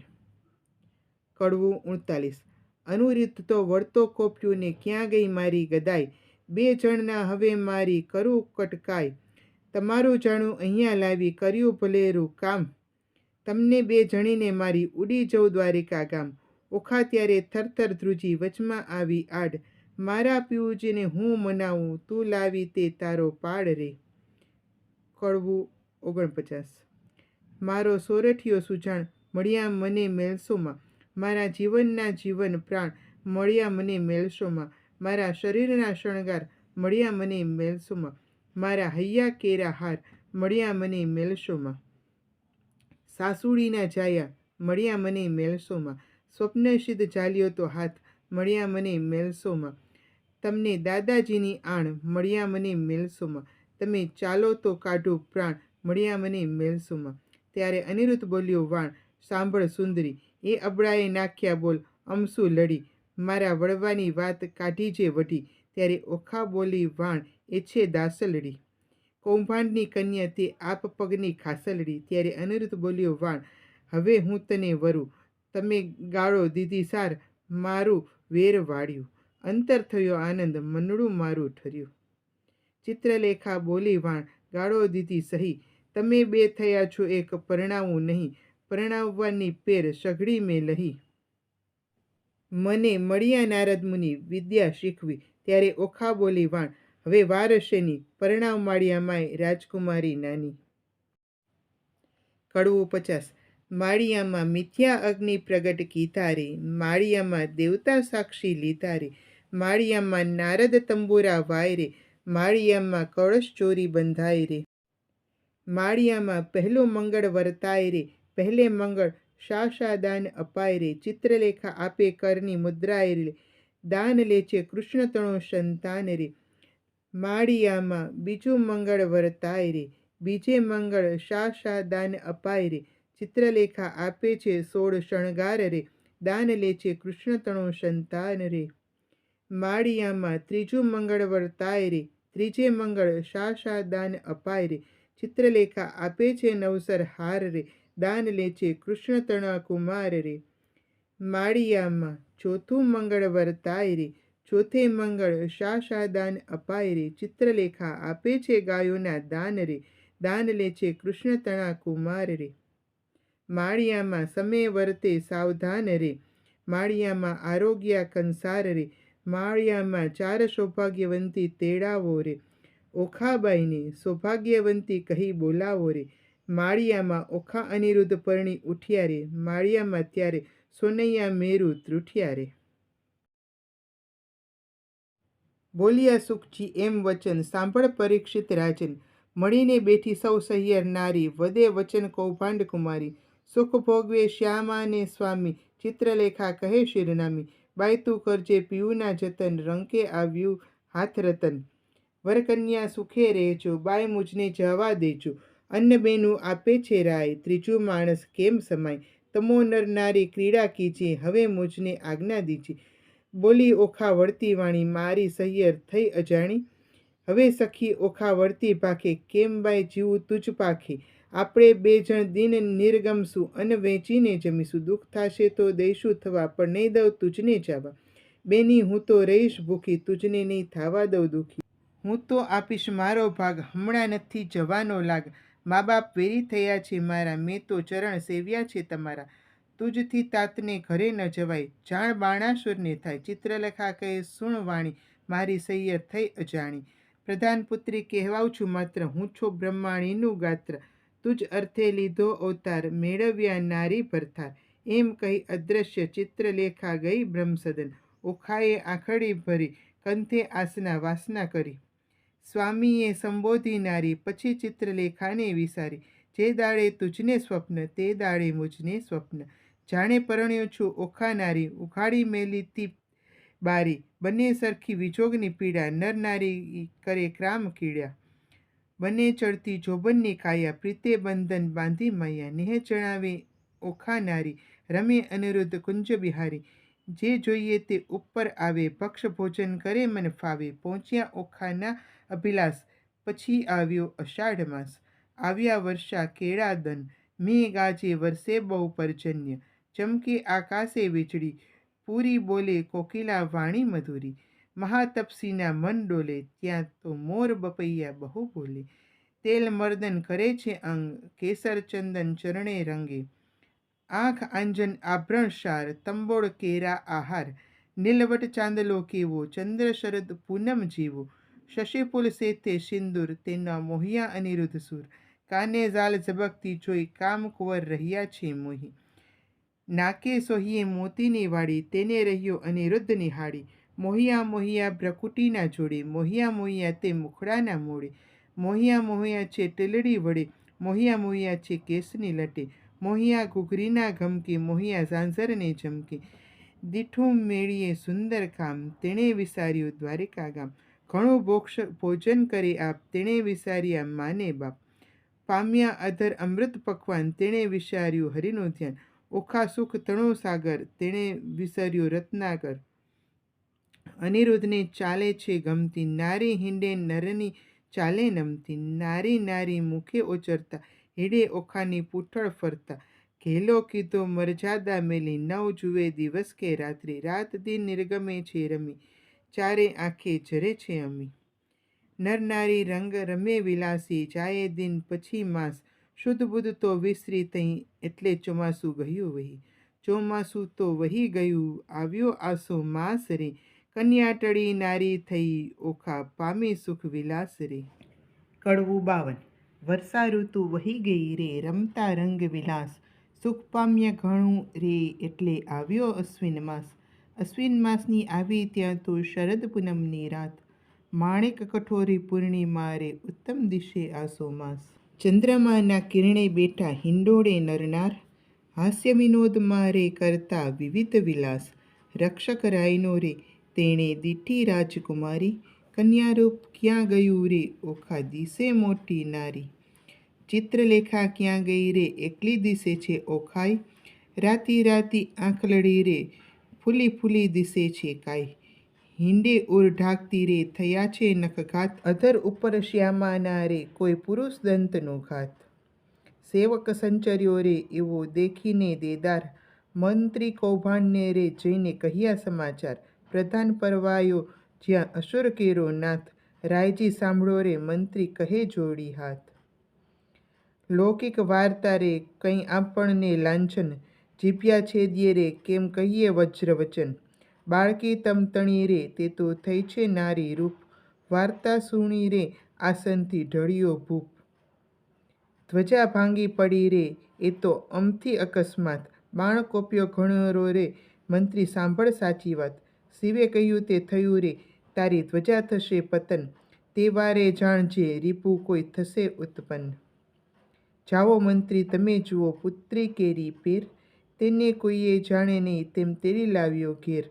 કડવું 39. અનુરુદ્ધ તો વળતો કોપ્યું ને ક્યાં ગઈ મારી ગદાઈ, 2 જણના હવે મારી કરું કટકાય, તમારું જાણું અહીંયા લાવી કર્યું ભલેરું કામ, તમને 2 જણીને મારી ઉડી જવું દ્વારિકા ગામ, ઓખા ત્યારે થરથર ધ્રુજી વચમાં આવી આડ, મારા પિયુજીને હું મનાવું, તું લાવી તે તારો પાડ રે. કડવું 49. મારો સોરઠિયો સુજાણ મળ્યા મને મેલસોમાં, મારા જીવનના જીવન પ્રાણ મળ્યા મને મેલસોમાં, મારા શરીરના શણગાર મળ્યા મને મેલસોમાં, મારા હૈયા કેરા હાર મળ્યા મને મેલસોમાં, સાસુડીના જાયા મળ્યા મને મેલસોમાં, સ્વપ્નસિદ્ધ ચાલ્યો તો હાથ મળ્યા મને મેલસોમાં, તમને દાદાજીની આણ મળ્યા મને મેલસોમાં, તમે ચાલો તો કાઢું પ્રાણ મળ્યા મને મેલસોમાં. ત્યારે અનિરુદ્ધ બોલ્યો, વાણ સાંભળ સુંદરી, એ અબળાએ નાખ્યા બોલ અમસુ લડી, મારા વડવાની વાત કાઢી જે વઢી, ત્યારે ઓખા બોલી, વાણ એ છે દાસલડી, કૌભાંડની કન્યા તે આપ પગની ખાસલડી, ત્યારે અનિરુદ્ધ બોલ્યો, વાણ હવે હું તને વરું, તમે ગાળો દીધી સાર, મારું વેર વાળ્યું, અંતર થયો આનંદ, મનડું મારું ઠર્યું. ચિત્રલેખા બોલી, વાણ ગાળો દીધી સહી, તમે 2 થયા છો એક, પરણાવું નહીં, પરણાવવાની પેર સઘળી મેં લહી, મને મળ્યા નારદ મુનિ વિદ્યા શીખવી, ત્યારે ઓખા બોલી, વાણ હવે વાર શેની, પરણાવ માળિયા માય રાજકુમારી નાની. કડવું 50. માળિયામાં મિથ્યા અગ્નિ પ્રગટ કીધા રે, માળિયામાં દેવતા સાક્ષી લીધા રે, માળિયામાં નારદ તંબુરા વાય રે, માળિયામાં કળશ ચોરી બંધાય રે, માળિયામાં પહેલું મંગળ વર્તાય રે, પહેલે મંગળ શા દાન અપાય રે, ચિત્રલેખા આપે કરની મુદ્રાય રે, દાન લે છે કૃષ્ણ તણો સંતાન રે, માળિયામાં બીજું મંગળ વર્તાય રે, બીજે મંગળ શા દાન અપાય રે, ચિત્રલેખા આપે છે 16 શણગાર રે, દાન લે છે કૃષ્ણ તણો સંતાન રે, માળિયામાં ત્રીજું મંગળ વર્તાય રે, ત્રીજે મંગળ શા દાન અપાય રે, ચિત્રલેખા આપે છે 9 હાર રે, દાન લે છે કૃષ્ણ તણા કુમાર રે, માળિયામાં ચોથું મંગળ વર્તાય રે, ચોથે મંગળ શા દાન અપાય રે, ચિત્રલેખા આપે છે ગાયોના દાન રે, દાન લે છે કૃષ્ણ તણા કુમાર રે, માળિયામાં સમે વર્તે સાવધાન રે, માળિયામાં આરોગ્ય કંસાર રે, માળિયામાં 4 સૌભાગ્યવંતી તેડાવો રે, ઓખાબાઈને સૌભાગ્યવંતી કહી બોલાવો રે, માળિયામાં ઓખા અનિરુદ્ધ પરણી ઉઠ્યા રે, માળિયામાં ત્યારે સોનૈયા મેરુ ત્રુઠ્યા રે. બોલ્યા સુખજી એમ વચન, સાંભળ પરીક્ષિત રાજન. મળીને બેઠી સૌ સહિયર નારી, વધે વચન કૌભાંડ કુમારી. સુખ ભોગવે શ્યામાને સ્વામી, ચિત્રલેખા કહે શિરનામી. બાઈ તું કરજે પીયુના જતન, રંકે આવ્યું હાથ રતન. વરકન્યા સુખે રહેજો, બાઈ મુજને જવા દેજો. અન્ન બેનું આપે છે રાય, ત્રીજું માણસ કેમ સમાય. તમો નર નારી ક્રીડા કીજે, હવે મુજને આજ્ઞા દીજે. બોલી ઓખા વળતી વાણી, મારી સહિયર થઈ અજાણી. હવે સખી ઓખા વળતી ભાખે, કેમ બાઈ જીવું તુજ પાખે. આપણે બે જણ દિન નિર્ગમશું, અન્ન વેચીને જમીશું. દુઃખ થશે તો દઈશું થવા, પણ નહીં દઉં તુજને જવા. બેની હું તો રહીશ ભૂખી, તુજને નહીં થવા દઉં દુઃખી. હું તો આપીશ મારો ભાગ, હમણાં નથી જવાનો લાગ. મા બાપ વેરી થયા છે મારા, મેં તો ચરણ સેવ્યા છે તમારા. તુજથી તાતને ઘરે ન જવાય, જાણ બાણાસુરને થાય. ચિત્રલેખા કહે સુણ વાણી, મારી સૈયર થઈ અજાણી. પ્રધાન પુત્રી કહેવાઉં છું માત્ર, હું છું બ્રહ્માણીનું ગાત્ર. તુજ અર્થે લીધો અવતાર, મેળવ્યા નારી ભરથાર. એમ કહી અદ્રશ્ય ચિત્રલેખા ગઈ બ્રહ્મસદન. ઓખાએ આંખડી ભરી, કંથે આસના વાસના કરી. સ્વામીએ સંબોધી નારી, પછી ચિત્રલેખાને વિસારી. જે દાડે તુજને સ્વપ્ન, તે દાડે મુજને સ્વપ્ન. જાણે પરણ્યો છું ઓખા નારી, ઉઘાડી મેલીથી બારી. બંને સરખી વિજોગની પીડા, નર નારી કરે ક્રામ કીડ્યા. બંને ચડતી જોબનની કાયા, પ્રીતે બંધન બાંધી માયા. નેહ જણાવે ઓખા નારી, રમે અનિરુદ્ધ કુંજ બિહારી. જે જોઈએ તે ઉપર આવે, ભક્ષ ભોજન કરે મન ફાવે. પહોંચ્યા ઓખાના અભિલાષ, પછી આવ્યો અષાઢ માસ. આવ્યા વર્ષા કેળા દન, મેં ગાજે વર્ષે બહુ પર્જન્ય. ચમકે આકાશે વીજળી, પૂરી બોલે કોકિલા વાણી મધુરી. મહાતપસીના મન ડોલે, ત્યાં તો મોર બપૈયા બહુ બોલે. તેલ મર્દન કરે છે અંગ, કેસર ચંદન ચરણે રંગે. આંખ આંજન આભરણ શાર, તંબોળ કેરા આહાર. નીલવટ ચાંદલો કેવો, ચંદ્ર શરદ પૂનમ જેવો. શશીફૂલ સેથે સિંદૂર, તેના મોહિયા અનિરુદ્ધ સુર. કાને ઝાલ ઝબકતી જોઈ, કામ કુંવર રહ્યા છે મોહી. નાકે સોહીએ મોતીની વાડી, તેને રહ્યો અનિરુદ્ધ નિહાળી. મોહિયા મોહિયા ભ્રકુટીના જોડે, મોહિયા મોહિયા તે મુખડાના મોડે. મોહિયા મોહિયા છે ટીલડી વડે, મોહિયા મોહિયા છે કેસની લટે. મોહિયા ઘૂઘરીના ગમકે, મોહિયા ઝાંઝરને ચમકે. દીઠું મેળીએ સુંદર કામ, તેણે વિસાર્યું દ્વારિકા ગામ. ઘણું ભોજન કરે આપ, તેણે વિસાર્યા માને બાપ. પામ્યા અધર અમૃત પકવાન, તેણે વિચાર્યું હરિનું ધ્યાન. ઓખા સુખ તણો સાગર, તેણે વિસર્યો રત્નાકર. અનિરુદ્ધને ચાલે છે ગમતી, નારી હિંડે નરની ચાલે નમતી. નારી નારી મુખે ઓચરતા, હેડે ઓખાની પૂંઠળ ફરતા. ઘેલો કીધો મરજાદા મેલી, નવ જુએ દિવસ કે રાત્રિ. રાત દિન નિર્ગમે છે રમી, ચારે આંખે જરે છે અમી. નર નારી રંગ રમે વિલાસી, જાય દિન પછી માસ. શુદ્ધ બુદ્ધ તો વિસરી તઈ, એટલે ચોમાસું ગયું વહી. ચોમાસું તો વહી ગયું, આવ્યો આસો માસ રે. કન્યા ટળી નારી થઈ, ઓખા પામી સુખ વિલાસ રે. કડવું 52. વર્ષા ઋતુ વહી ગઈ રે, રમતા રંગ વિલાસ. સુખ પામ્યા ઘણું રે, એટલે આવ્યો અશ્વિન માસ. અશ્વિન માસની આવી ત્યાં તો શરદ પૂનમની રાત. માણેક કઠોરી પૂર્ણિમા રે, ઉત્તમ દિશે આસો માસ. ચંદ્રમાના કિરણે બેઠા હિંડોળે નરનાર, હાસ્ય વિનોદ મારે કરતા વિવિધ વિલાસ. રક્ષક રાયનો રે, તેણે દીઠી રાજકુમારી. કન્યારૂપ ક્યાં ગયું રે, ઓખા દિશે મોટી નારી. ચિત્રલેખા ક્યાં ગઈ રે, એકલી દિશે છે ઓખાઈ. રાતી રાતી આંખલડી રે, ફૂલી ફૂલી દિશે છે કાઈ. હિંડે ઉર ઢાકતી રે, થયા છે નખઘાત. અધર ઉપર શ્યામાના રે, કોઈ પુરુષ દંતનો ઘાત. સેવક સંચર્યો રે, એવો દેખીને દેદાર. મંત્રી કૌભાંડને રે, જઈને કહ્યા સમાચાર. પ્રધાન પરવાયો જ્યાં અસુર કેરો નાથ. રાયજી સાંભળો રે, મંત્રી કહે જોડી હાથ. લૌકિક વાર્તા રે, કંઈ આપણને લાંછન. જીભ્યા છેદીએ રે, કેમ કહીએ વજ્ર વચન. બાળકી તમતણી રે, તે તો થઈ છે નારી રૂપ. વાર્તા સુણી રે, આસનથી ઢળ્યો ભૂપ. ધ્વજા ભાંગી પડી રે, એ તો અમથી અકસ્માત. બાણ કોપ્યો ઘણો રે, મંત્રી સાંભળ સાચી વાત. શિવે કહ્યું તે થયું રે, તારી ધ્વજા થશે પતન, તે વારે જાણજે રીપુ કોઈ થશે ઉત્પન્ન. જાઓ મંત્રી તમે જુઓ પુત્રી કેરી પેર, તેને કોઈએ જાણે નહીં તેમ તેડી લાવ્યો ઘેર.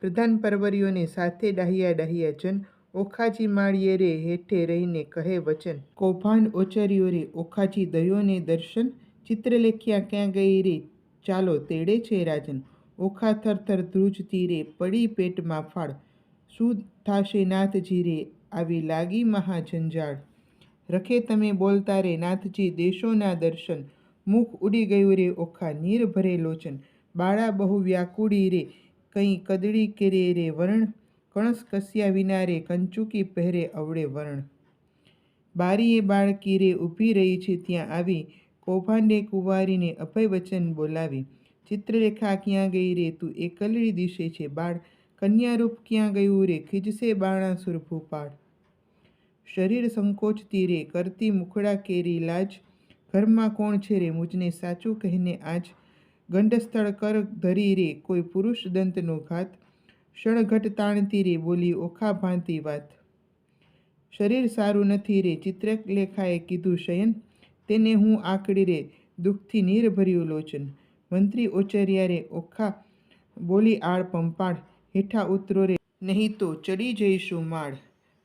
પ્રધાન પરવરીઓને સાથે ડાહ્યા ડાહ્યા જન, ઓખાજી માળીએ રે હેઠે રહીને કહે વચન. કૌભાંડ ઓચર્યો રે ઓખાજી દયોને દર્શન, ચિત્રલેખ્યા ક્યાં ગઈ રે ચાલો તેડે છે રાજન. ઓખા થરથર ધ્રુજતી રે પડી પેટમાં ફાળ, શું થાશે નાથજી રે આવી લાગી મહાજંજાળ. રખે તમે બોલતા રે નાથજી દેશોના દર્શન, મુખ ઉડી ગયું રે ઓખા નીર ભરે લોચન. બાળા બહુ વ્યાકુળી રે કંઈ કદડી કેરે રે વરણ, કણસ કસ્યા વિના રે કંચુકી પહેરે અવળે વરણ. બારીએ બાળકી રે ઊભી રહી છે ત્યાં આવી, કૌભાંડે કુંવારીને અભય વચન બોલાવી. ચિત્રલેખા ક્યાં ગઈ રે તું એકલડી દિશે છે બાળ, કન્યારૂપ ક્યાં ગયું રે ખીજશે બાણાસુર ભૂપાળ. શરીર સંકોચતી રે કરતી મુખડા કેરી લાજ, ઘરમાં કોણ છે રે મુજને સાચું કહીને આજ. ગંડસ્થળ કર ધરી રે કોઈ પુરુષ દંતનો ઘાત, ક્ષણઘટ તાણતી રે બોલી ઓખા ભાંતી વાત. શરીર સારું નથી રે ચિત્રલેખાએ કીધું શયન, તેને હું આકડી રે દુઃખથી નીર ભર્યું લોચન. મંત્રી ઓચર્યા રે ઓખા બોલી આળ પંપાળ, હેઠા ઉતરો રે નહીં તો ચડી જઈશું માળ.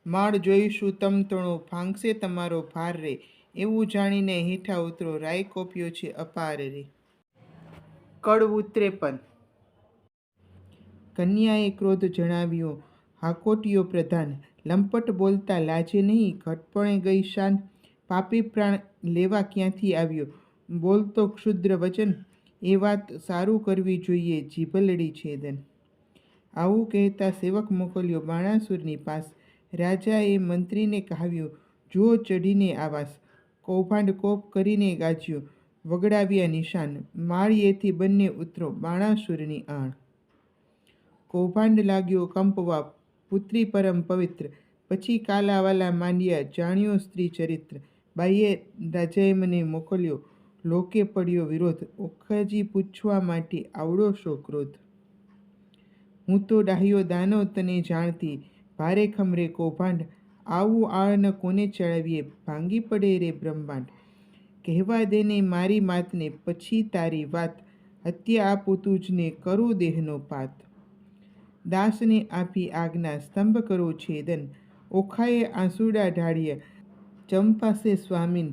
માળ જોઈશું તમતણો ભાંગશે તમારો ભાર રે, એવું જાણીને હેઠા ઉતરો રાય કોપ્યો છે અપાર રે. કડવું 53. કન્યાએ ક્રોધ જણાવ્યો હાકોટ્યો પ્રધાન, લંપટ બોલતા લાજે નહીં ઘટપણે ગઈ શાન. પાપી પ્રાણ લેવા ક્યાંથી આવ્યો બોલતો ક્ષુદ્ર વચન, એ વાત સારું કરવી જોઈએ જીભલડી છેદન. આવું કહેતા સેવક મોકલ્યો બાણાસુરની પાસ, રાજાએ મંત્રીને કહાવ્યું જુઓ ચઢીને આવાસ. કૌભાંડ કોપ કરીને ગાજ્યો વગડાવ્યા નિશાન, માળિયેથી બંને ઉતરો બાણાસુરની આણ. કૌભાંડ લાગ્યો કંપવા પુત્રી પરમ પવિત્ર, પછી કાલાવાલા માંડ્યા જાણ્યો સ્ત્રી ચરિત્ર. બાઈએ રાજાએ મને મોકલ્યો લોકે પડ્યો વિરોધ, ઓખાજી પૂછવા માટે આવડો શો ક્રોધ. હું તો ડાહ્યો દાનવ તને જાણતી, ભારે ખમરે કૌભાંડ આવું આળન કોને ચડાવીએ ભાંગી પડે રે બ્રહ્માંડ. કહેવા દેને મારી માતને પછી તારી વાત, હત્યા આપું તુજને કરું દેહનો પાત. દાસને આપી આજ્ઞા સ્તંભ કરો છેદન, ઓખાએ આંસુડા ઢાળ્યા ચંપાસે સ્વામીન.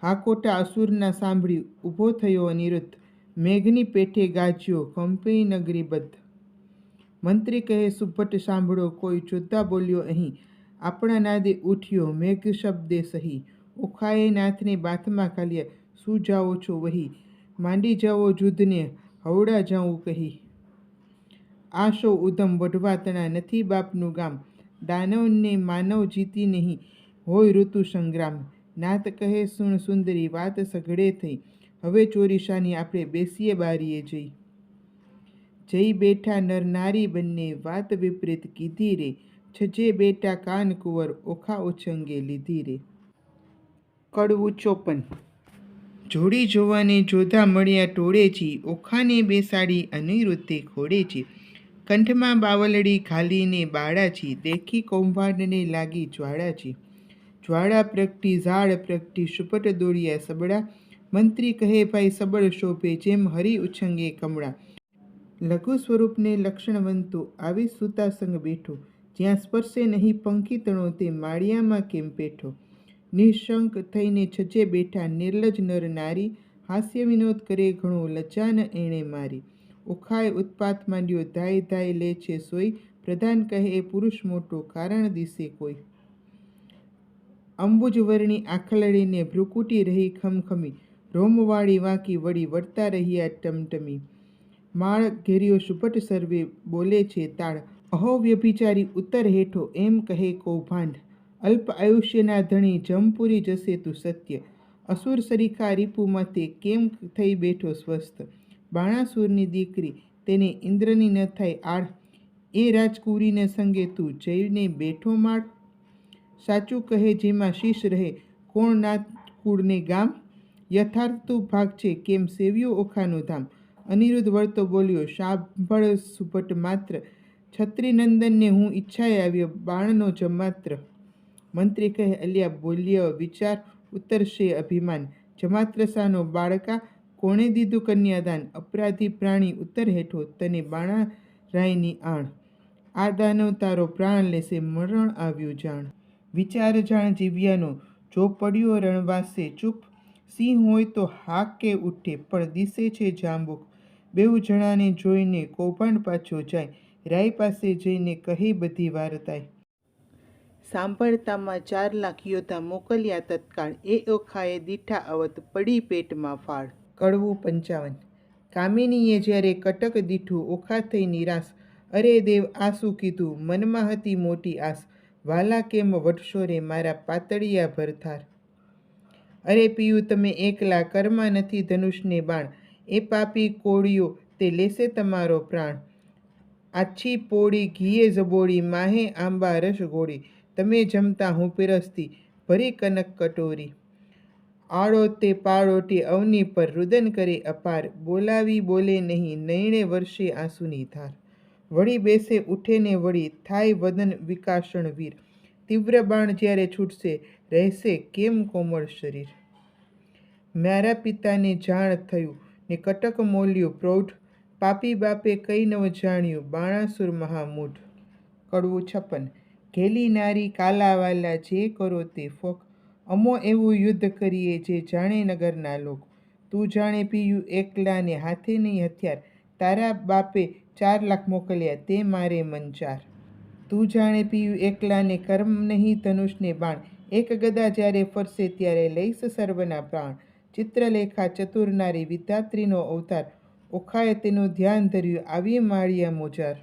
હાકોટા અસુરના સાંભળી ઊભો થયો અનિરુદ્ધ, મેઘની પેઠે ગાજ્યો કંપી નગરી બદ્ધ. મંત્રી કહે સુભટ સાંભળો કોઈ જોતા બોલ્યો અહીં, આપણા નાદે ઉઠ્યો મેઘ શબ્દે સહી. ઓખાએ નાથને બાથમાં ઘાલ્યા શું જાઓ છો વહી, માંડી જાઓ જુદ્ધને હવડા જાઉં કહી. આ શો ઉધમ વઢવા તણા નથી બાપનું ગામ, દાનવને માનવ જીતી નહીં હોય ઋતુ સંગ્રામ. નાથ કહે સુણ સુંદરી વાત સઘળે થઈ, હવે ચોરીશાની આપણે બેસીએ બારીએ જઈ. જઈ બેઠા નર નારી બંને વાત વિપરીત કીધી રે, છજે બેટા કાન કુંવર ઓખા ઓછંગે લીધી રે. કડવું 54. જોડી જોવાને જોધા મળ્યા ટોળેજી, ઓખાને બેસાડી અનિરુદ્ધે ખોડેજી. કંઠમાં બાવલડી ઘાલીને બાળાજી, દેખી કૌભાંડને લાગી જ્વાળાજી. જ્વાળા પ્રગટી ઝાડ પ્રગટી સુપટ દોડ્યા સબળા, મંત્રી કહે ભાઈ સબળ શોભે જેમ હરી ઉછંગે કમળા. લઘુ સ્વરૂપને લક્ષણવંતો આવી સૂતા સંગ બેઠો, જ્યાં સ્પર્શે નહીં પંખી તણો તે માળિયામાં કેમ પેઠો. નિઃશંક થઈને છજે બેઠા નિર્લજ નર નારી, હાસ્ય વિનોદ કરે ઘણો લજ્જા ન એણે મારી. ઓખાએ ઉત્પાત માંડ્યો ધાય ધાય લે છે સોઈ, પ્રધાન કહે એ પુરુષ મોટો કારણ દિશે કોઈ. અંબુજવર્ણી આખલડીને ભ્રુકુટી રહી ખમખમી, રોમવાળી વાંકી વળી વળતા રહ્યા ટમટમી. માળ ઘેર્યો સુભટ સર્વે બોલે છે તાળ, અહો વ્યભિચારી ઉત્તર હેઠો એમ કહે કૌભાંડ. અલ્પ આયુષ્યના ધણી જમપુરી જશે તું સત્ય, અસુર સરીખા રીપુ મતે કેમ થઈ બેઠો સ્વસ્થ. બાણાસુરની દીકરી તેને ઇન્દ્રની ન થાય આળ, એ રાજકુરીને સંગે તું જઈને બેઠો માળ. સાચું કહે જેમાં શીશ રહે કોણ નાથ કુળને ગામ, યથાર્થ ભાગ છે કેમ સેવ્યો ઓખાનું ધામ. અનિરુદ્ધ વળતો બોલ્યો સાંભળ સુભટ માત્ર, છત્રીનંદનને હું ઈચ્છાએ આવ્યો, બાણનો જમાત્ર. મંત્રી કહે, અલ્યા બોલ્યો વિચાર, ઉતરશે અભિમાન. જમાત્ર શાનો બાળકા, કોણે દીધું કન્યાદાન? અપરાધી પ્રાણી ઉત્તર હેઠો, તને બાણારાયની આણ. આ દાનવ તારો પ્રાણ લેશે, મરણ આવ્યું જાણ. વિચાર જાણ જીવ્યાનો, જો પડ્યો રણવાસે ચૂપ. સિંહ હોય તો હાકે ઉઠે, પણ દિશે છે જાંબુક. બેઉ જણાને જોઈને કૌભાંડ પાછો જાય, રાય પાસે જઈને કહે બધી વાર્તાય. સાંભળતામાં 4 લાખ યોદ્ધા મોકલ્યા તત્કાળ, એ ઓખાએ દીઠા અવત, પડી પેટમાં ફાળ. કડવું 55. કામિનીએ જ્યારે કટક દીઠું, ઓખા થઈ નિરાશ. અરે દેવ, આ શું કીધું? મનમાં હતી મોટી આસ. વાલા કેમ વટશો રે મારા પાતળિયા ભરથાર. અરે પિયું તમે એકલા, કરમાં નથી ધનુષને બાણ. એ પાપી કોળીઓ તે લેશે તમારો પ્રાણ. આછી પોળી ઘીએ જબોળી, માહે આંબા રસ ગોળી. તમે જમતા હું પીરસતી, ભરી કનક કટોરી. આળો તે પાળોટી અવની પર, રુદન કરે અપાર. બોલાવી બોલે નહીં, નયણે વર્ષે આંસુની ધાર. વળી બેસે ઉઠે ને વળી, થાય વદન વિકાસણ વીર. તીવ્ર બાણ જ્યારે છૂટશે, રહેશે કેમ કોમળ શરીર. મારા પિતાને જાણ થયું, ને કટક મોલ્યું પ્રૌઢ. પાપી બાપે કઈ નવ જાણ્યું, બાણાસુર મહામૂઢ. કડવું 56. ઘેલી નારી કાલાવાલા, જે કરો તે ફોક. અમો એવું યુદ્ધ કરીએ, જે જાણે નગરના લોક. તું જાણે પીયું એકલાને, હાથે નહીં હથિયાર. તારા બાપે 4 લાખ મોકલ્યા, તે મારે મન 4. તું જાણે પીયું એકલાને, કર્મ નહીં ધનુષને બાણ. એક ગદા જ્યારે ફરશે, ત્યારે લઈશ સર્વના પ્રાણ. ચિત્રલેખા ચતુર નારી, વિધાત્રીનો અવતાર. ઓખાએ તેનું ધ્યાન ધર્યું, આવી માળિયા મોજાર.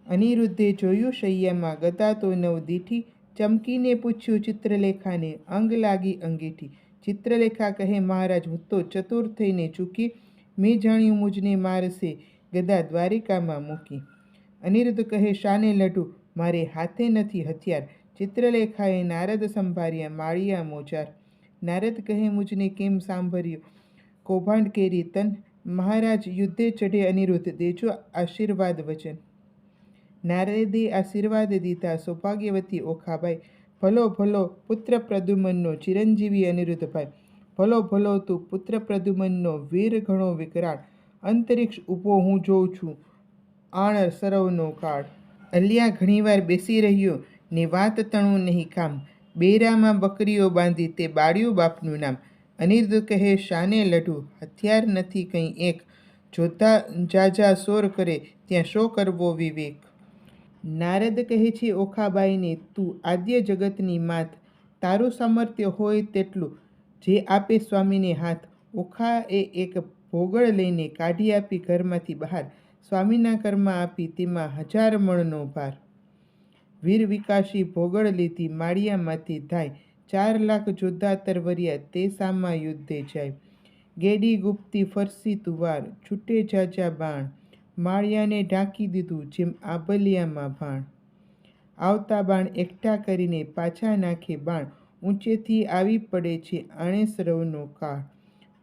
અનિરુદ્ધે જોયું શૈયામાં, ગદા તો 9 દીઠી. ચમકીને પૂછ્યું ચિત્રલેખાને, અંગ લાગી અંગીઠી. ચિત્રલેખા કહે, મહારાજ હું તો ચતુર થઈને ચૂકી. મેં જાણ્યું મુજને મારશે, ગદા દ્વારિકામાં મૂકી. અનિરુદ્ધ કહે, શાને લઢું, મારે હાથે નથી હથિયાર. ચિત્રલેખાએ નારદ સંભાર્યા, માળિયા મોજાર. નારદ કહે, મુજને કેમ સાંભળ્યો, કૌભાંડ કેરી તન. મહારાજ યુદ્ધે ચઢે અનિરુદ્ધ, દેજો આશીર્વાદ વચન. નારદે આશીર્વાદ દીધા, સૌભાગ્યવતી ઓખાબાઈ. ભલો ભલો પુત્ર પ્રદ્યુમનનો, ચિરંજીવી અનિરુદ્ધભાઈ. ભલો ભલો તું પુત્ર પ્રદ્યુમનનો, વીર ઘણો વિકરાળ. અંતરિક્ષ ઊભો હું જોઉં છું, આણ સરવનો કાળ. અલ્યા ઘણીવાર બેસી રહ્યો, ને વાત તણું નહીં કામ. બેરામાં બકરીઓ બાંધી, તે બાળ્યું બાપનું નામ. અનિરુદ્ધ કહે, શાને લઢું, હથિયાર નથી કંઈ એક. જોતા જાજા સોર કરે, ત્યાં શો કરવો વિવેક. નારદ કહે છે ઓખાબાઈને, તું આદ્ય જગતની માત. તારું સામર્થ્ય હોય તેટલું, જે આપે સ્વામીને હાથ. ઓખાએ એક ભોગળ લઈને કાઢી આપી ઘરમાંથી બહાર. સ્વામીના ઘરમાં આપી, તેમાં 1000 મણનો ભાર. વીર વિકાસી ભોગળ લીધી, માળિયામાંથી ધાય. 4 લાખ જોધા તરવરિયા, તે સામા યુદ્ધે જાય. ગેડી ગુપ્તી ફરસી તુવાર, છૂટે જાજા બાણ. માળિયાને ઢાંકી દીધું, જેમ આભલિયામાં ભાણ. આવતા બાણ એકઠા કરીને, પાછા નાખે બાણ. ઊંચેથી આવી પડે છે, આણે સરવનો કાળ.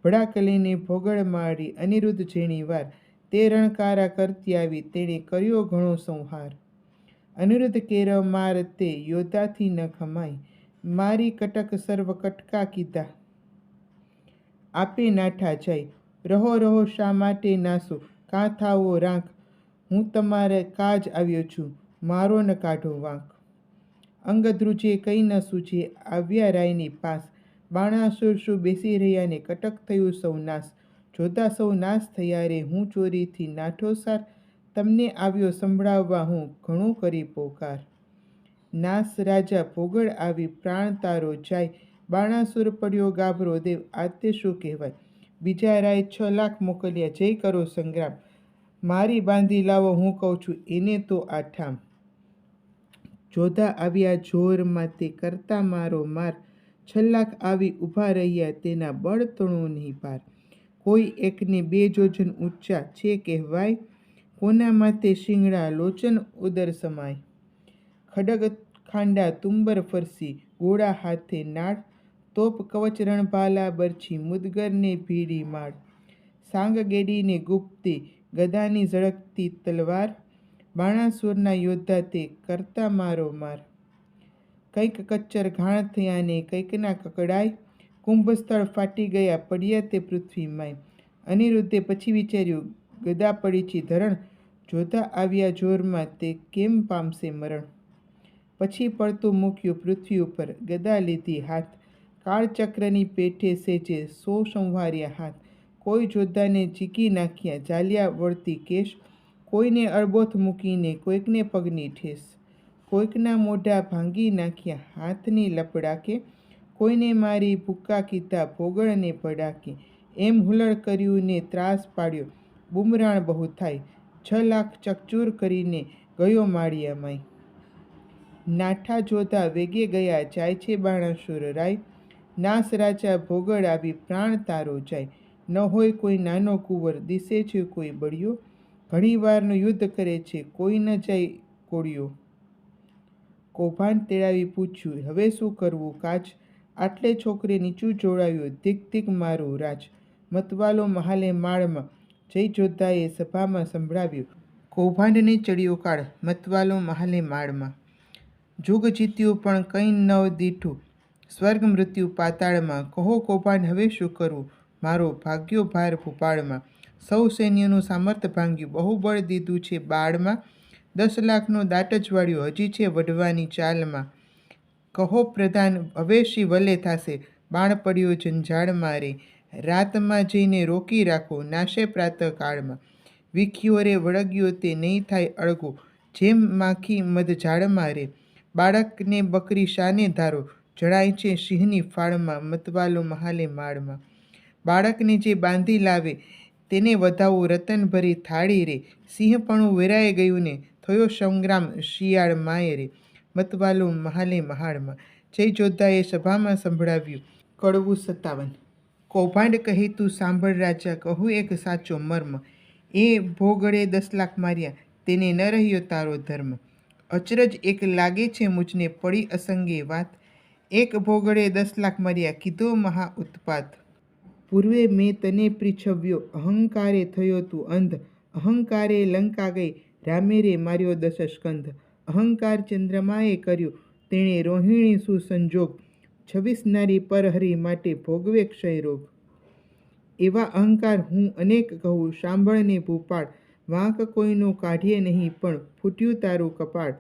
ભડાક લઈને ભોગળ મારી, અનિરુદ્ધ જેણી વાર. તે રણકારા કરતી આવી, તેણે કર્યો ઘણો સંહાર. અનિરુદ્ધ કેરવ માર તે, યોદ્ધાથી ન ખમાય. મારી કટક સર્વ કટકા કીધા, આપે નાઠા જાય. રહો રહો શા માટે નાસો, કાં થાવો રાંક. હું તમારે કાજ આવ્યો છું, મારો ન કાઢો વાંક. અંગ ધ્રુજે કંઈ ન સૂજે, આવ્યા રાયની પાસ. બાણાસુર શું બેસી રહ્યા, ને કટક થયું સૌ નાશ. જોતા સૌ નાશ થયા રે, હું ચોરીથી નાઠો સાર. તમને આવ્યો સંભળાવવા હું, ઘણું કરી પોકાર. નાસ રાજા ભોગળ આવી, પ્રાણ તારો જાય. બાણાસુર પડ્યો ગાભરો દેવ, આ તે શું કહેવાય. બીજા રાય 6 લાખ મોકલ્યા, જય કરો સંગ્રામ. મારી બાંધી લાવો હું કહું છું, એને તો આ ઠામ. જોધા આવ્યા જોરમાં, તે કરતા મારો માર. 6 લાખ આવી ઊભા રહ્યા, તેના બળ તણું નહીં પાર. કોઈ એકને 2 જોજન ઊંચા છે કહેવાય. કોના માથે શિંગડા, લોચન ઉદર સમાય. ખડગ ખાંડા તુંબર ફરસી, ગોળા હાથે નાળ. તોપ કવચ રણભાલા બરછી, મુદગરને ભીડી માળ. સાંગ ગેડીને ગુપ્તી, ગદાની ઝળકતી તલવાર. બાણાસુરના યોદ્ધા તે કરતા મારો માર. કંઈક કચ્ચર ઘાણ થયા ને કંઈકના કકડાય, કુંભસ્થળ ફાટી ગયા પડ્યા તે પૃથ્વીમાંય. અનિરુદ્ધે પછી વિચાર્યું, ગદા પડી છે ધરણ, જોધા આવ્યા જોરમાં તે કેમ પામશે મરણ. પછી પડતું મૂક્યું પૃથ્વી ઉપર, ગદા લીધી હાથ, કાળચક્રની પેઠે સેજે 100 સંવાર્યા હાથ. કોઈ જોધાને ઝીકી નાખ્યા ઝાલ્યા વળતી કેશ, કોઈને અળબોથ મૂકીને કોઈકને પગની ઠેસ. કોઈકના મોઢા ભાંગી નાખ્યા હાથની લપડાકે, કોઈને મારી ભૂક્કા કીધા ભોગળને ભડાકે. એમ હુલ્લડ કર્યું ને ત્રાસ પાડ્યો, બુમરાણ બહુ થાય, 6 લાખ ચકચૂર કરીને ગયો માળિયામાંય. નાઠા જોધા વેગે ગયા જાય છે બાણાસુર રાય, નાસ રાજા ભોગળ આવી પ્રાણ તારો જાય. ન હોય કોઈ નાનો કુંવર દિશે છે કોઈ બળિયો, ઘણી વારનું યુદ્ધ કરે છે કોઈ ન જાય કોળિયો. કૌભાંડ તેડાવી પૂછ્યું, હવે શું કરવું કાજ, આટલે છોકરે નીચું જોડાયું ધીક ધીક મારું રાજ. મતવાલો મહાલે માળમાં જય જોધાએ સભામાં સંભળાવ્યું, કૌભાંડને ચડ્યો કાળ મતવાલો મહાલે માળમાં. જુગ જીત્યું પણ કંઈ ન દીઠું, સ્વર્ગ મૃત્યુ પાતાળમાં. કહો કૌભાંડ હવે શું કરવું, મારો ભાગ્યો ભાર ભૂપાળમાં. સૌ સૈન્યનું સામર્થ ભાંગ્યું, બહુબળ દીધું છે બાળમાં. 10 લાખનો દાટ જ વાળ્યો હજી છે વઢવાની ચાલમાં. કહો પ્રધાન હવે શી વલે થાશે, બાણ પડ્યો જંજાળમાં રે. રાતમાં જઈને રોકી રાખો નાશે પ્રાતઃકાળમાં. વિખ્યો રે વળગ્યો તે નહીં થાય અળગો, જેમ માખી મધ ઝાડમાં રે. બાળકને બકરી શાને ધારો, જણાય છે સિંહની ફાળમાં મતવાલો મહાલે માળમાં. બાળકને જે બાંધી લાવે તેને વધાવો રતન ભરી થાળી રે. સિંહપણું વેરાઈ ગયું ને થયો સંગ્રામ શિયાળ માય રે. મતવાલો મહાલે મહાળમાં. જય જોધાએ સભામાં સંભળાવ્યું કડવું 57. કૌભાંડ કહે તું સાંભળ રાજા, કહું એક સાચો મર્મ. એ ભોગળે 10 લાખ માર્યા તેને ન રહ્યો તારો ધર્મ. અચરજ એક લાગે છે મુજને પડી અસંગે વાત, એક ભોગળે 10 લાખ માર્યા કીધો મહા ઉત્પાત. પૂર્વે મેં તને પૃચ્છવ્યો, અહંકારે થયો તું અંધ. અહંકારે લંકા ગઈ રામે રે માર્યો 10 સ્કંધ. અહંકાર ચંદ્રમાએ કર્યો તેણે રોહિણી સુસંજોગ, 26 નારી પરહરી માટે ભોગવે ક્ષય રોગ. એવા અહંકાર હું અનેક કહું સાંભળને ભૂપાળ, વાંક કોઈનો કાઢીએ નહીં પણ ફૂટ્યું તારું કપાળ.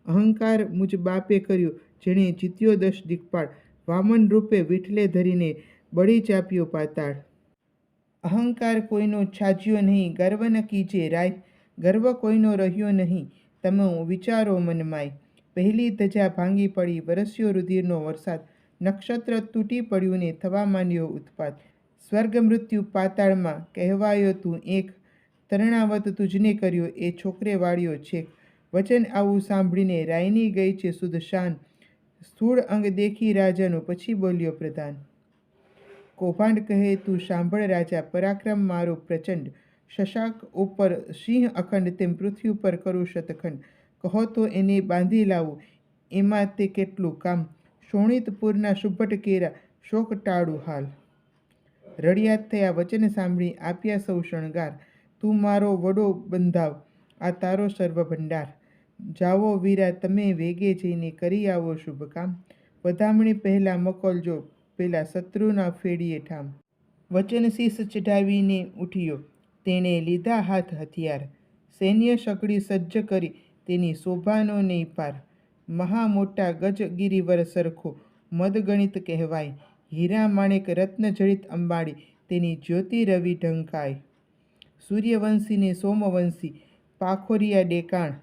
અહંકાર મુજ બાપે કર્યો જેણે જીત્યો 10 દિક્પાળ, વામન રૂપે વિઠલે ધરીને બળી ચાપ્યો પાતાળ. અહંકાર કોઈનો છાજ્યો નહીં ગર્વ ન કીજે રાય, ગર્વ કોઈનો રહ્યો નહીં તમે વિચારો મનમાય. પહેલી ધજા ભાંગી પડી વરસ્યો રુધિરનો વરસાદ, નક્ષત્ર તૂટી પડ્યું ને થવા માંડ્યો ઉત્પાત. સ્વર્ગ મૃત્યુ પાતાળમાં કહેવાયો તું એક, તરણાવત તુજને કર્યો એ છોકરે વાળ્યો છેક. વચન આવું સાંભળીને રાયની ગઈ છે સુધ શાન, સ્થૂળ અંગ દેખી રાજાનું પછી બોલ્યો પ્રધાન. કૌભાંડ કહે તું સાંભળ રાજા, પરાક્રમ મારું પ્રચંડ. શશાંક ઉપર સિંહ અખંડ, તેમ પૃથ્વી ઉપર કરું શતખંડ. કહો તો એને બાંધી લાવું એમાં તે કેટલું કામ, શોણિતપુરના સુભટ કેરા શોક ટાળું હાલ. રડિયાત થયા વચન સાંભળી આપ્યા સૌ શણગાર, તું મારો વડો બંધાવ આ તારો સર્વ ભંડાર. જાવો વીરા તમે વેગે જઈને કરી આવો શુભ કામ, વધામણી પહેલાં મોકલજો પેલા શત્રુના ફેડીએ ઠામ. વચન શીશ ચઢાવીને ઉઠ્યો તેણે લીધા હાથ હથિયાર, સૈન્ય સકડી સજ્જ કરી તેની શોભાનો નહીં પાર. મહા મોટા ગજ ગિરિવર સરખો મદગણિત કહેવાય, હીરા માણેક રત્ન જડિત અંબાડી તેની જ્યોતિ રવિ ઢંકાય. સૂર્યવંશીને સોમવંશી પાખોરિયા ડેકાણ,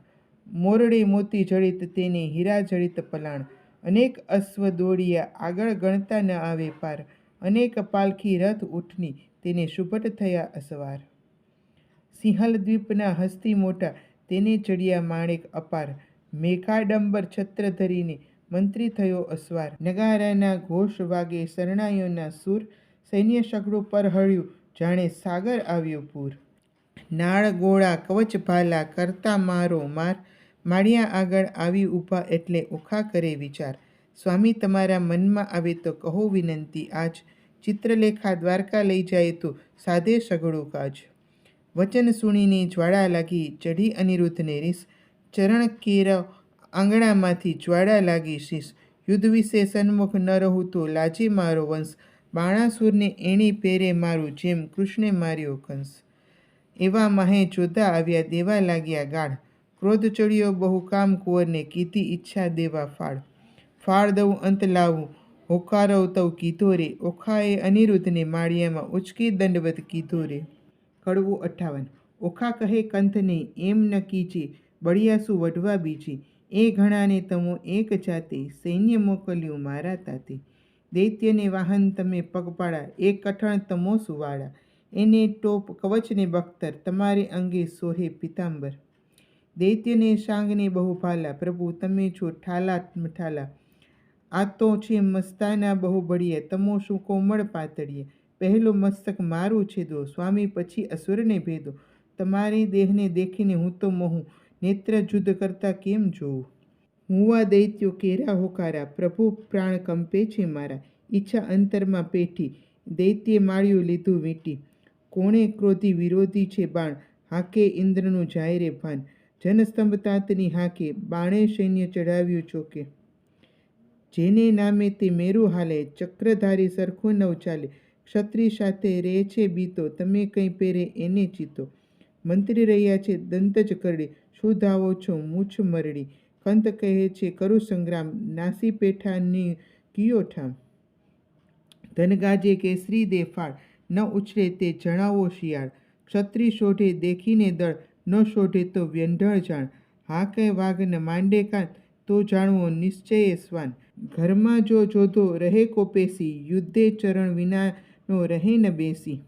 મોરડે મોતી જડિત તેને હીરા જડિત પલાણ. અનેક અશ્વ દોડિયા આગળ ગણતા ન આવે પાર, અનેક પાલખી રથ ઉઠની તેને સુભટ થયા અસવાર. સિંહલ દ્વીપના હસ્તી મોટા તેને ચડ્યા માણેક અપાર, મેઘાડંબર છત્ર ધરીને મંત્રી થયો અસવાર. નગારાના ઘોષ વાગે શરણાઈઓના સૂર, સૈન્ય સઘળું પરહળ્યું જાણે સાગર આવ્યો પૂર. નાળ ગોળા કવચ ભાલા કરતા મારો માર, માળિયા આગળ આવી ઊભા એટલે ઓખા કરે વિચાર. સ્વામી તમારા મનમાં આવે તો કહો વિનંતી આજ, ચિત્રલેખા દ્વારકા લઈ જાય તો સાધે સઘળું કાજ. વચન સુણીને જ્વાળા લાગી ચઢી અનિરુદ્ધને રીસ, ચરણ કેરાવ આંગણામાંથી જ્વાળા લાગી શીશ. યુદ્ધ વિશે સન્મુખ ન રહું તો લાજે મારો વંશ. બાણાસુરને એણી પેરે મારું જેમ કૃષ્ણે માર્યો કંસ. એવા માહે જોધા આવ્યા દેવા લાગ્યા ગાઢ. ક્રોધ ચડ્યો બહુ કામ કુંવરને કીધી ઈચ્છા દેવા ફાળ. ફાળ દઉં અંત લાવું હોકારવ તવ કીધો રે. ઓખાએ અનિરુદ્ધને માળિયામાં ઉચકી દંડવત કીધો રે. કડવું 58. ઓખા કહે કંથને એમ ન કીજે બળિયાસુ વઢવા બીજી. એ ઘણાને તમો એક જાતે સૈન્ય મોકલ્યું મારા તાતે. દૈત્યને વાહન તમે પગપાળા એક કઠણ તમો સુવાળા. એને ટોપ કવચને બખ્તર તમારે અંગે સોહે પિતાંબર. દૈત્યને શાંગને બહુ ભાલા પ્રભુ તમે છો ઠાલા મઠાલા. આ તો છે મસ્તાના બહુ બળિયા તમો શું કોમળ પાતળિયા. પહેલો મસ્તક મારું છેદો સ્વામી પછી અસુરને ભેદો. તમારી દેહને દેખીને હું તો મોહું નેત્ર જુદ્ધ કરતા કેમ જોઉં. હુંવા દૈત્યો કેરા હોકારા પ્રભુ પ્રાણ કંપે છે મારા. ઈચ્છા અંતરમાં પેઠી દૈત્યે માળ્યું લીધું વીંટી. કોણે ક્રોધી વિરોધી છે બાણ હાકે ઇન્દ્રનું જાય રે ભાન. જનસ્તંભ તાતની હાકે બાણે સૈન્ય ચડાવ્યું ચોકે. જેને નામે તે મેરુ હાલે ચક્રધારી સરખું નવ ચાલે. ક્ષત્રિય સાથે રહે છે બીતો તમે કંઈ પહેરે એને ચીતો. મંત્રી રહ્યા છે દંત જ કરડી શું ધાવો છો મૂછ મરડી. કંત કહે છે કરું સંગ્રામ નાસી પેઠાની કિયો ઠામ. ધનગાજે કેસરી દે ફાળ ન ઉછળે તે જણાવો શિયાળ. ક્ષત્રિય શોઢે દેખીને દળ ન શોઢે તો વ્યંઢળ જાણ. હા કે વાઘ ન માંડે કાન તો જાણવો નિશ્ચયે શ્વાન. ઘરમાં જો જોધો રહે કોપેસી યુદ્ધે ચરણ વિનાનો રહે ન બેસી.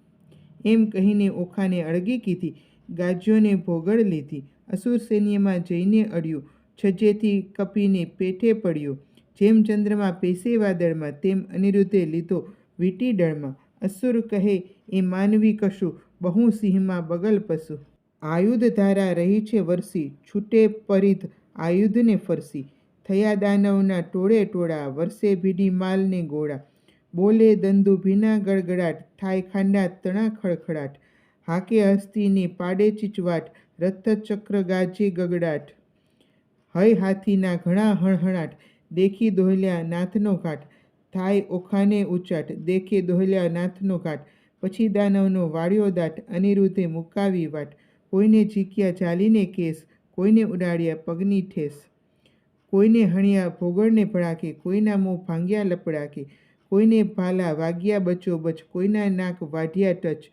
એમ કહીને ઓખાને અળગી કીધી ગાજ્યોને ભોગળ લીધી. અસુર સૈન્યમાં જઈને અડ્યું છજ્જેથી કપીને પેઠે પડ્યો. જેમ ચંદ્રમાં પેશે વાદળમાં તેમ અનિરુદ્ધે લીધો વીંટી દળમાં. અસુર કહે એ માનવી કશું બહુ સિંહમાં બગલ પશુ. આયુધ ધારા રહી છે વરસી છૂટે પરિધ આયુધને ફરસી. થયા દાનવના ટોળે ટોળા વર્ષે ભીડી માલને ગોળા. બોલે દંદુ ભીના ગડગડાટ થાય ખાંડા તણા ખડખડાટ. હાકે હસ્તીને પાડે ચીચવાટ રથ ચક્ર ગાજે ગગડાટ. હય હાથીના ઘણા હણહણાટ દેખી દોહલ્યા નાથનો ઘાટ. થાય ઓખાને ઉચાટ દેખે દોહલ્યા નાથનો ઘાટ. પછી દાનવનો વાળ્યો દાટ અનિરુદ્ધે મુકાવી વાટ. કોઈને ઝીક્યા ચાલીને કેસ કોઈને ઉડાડ્યા પગની ઠેસ. કોઈને હણ્યા ભોગળને ભડાકે કોઈના મોં ભાંગ્યા લપડાકે. કોઈને ભાલા વાગ્યા બચોબચ કોઈના નાક વાઢ્યા ટચ.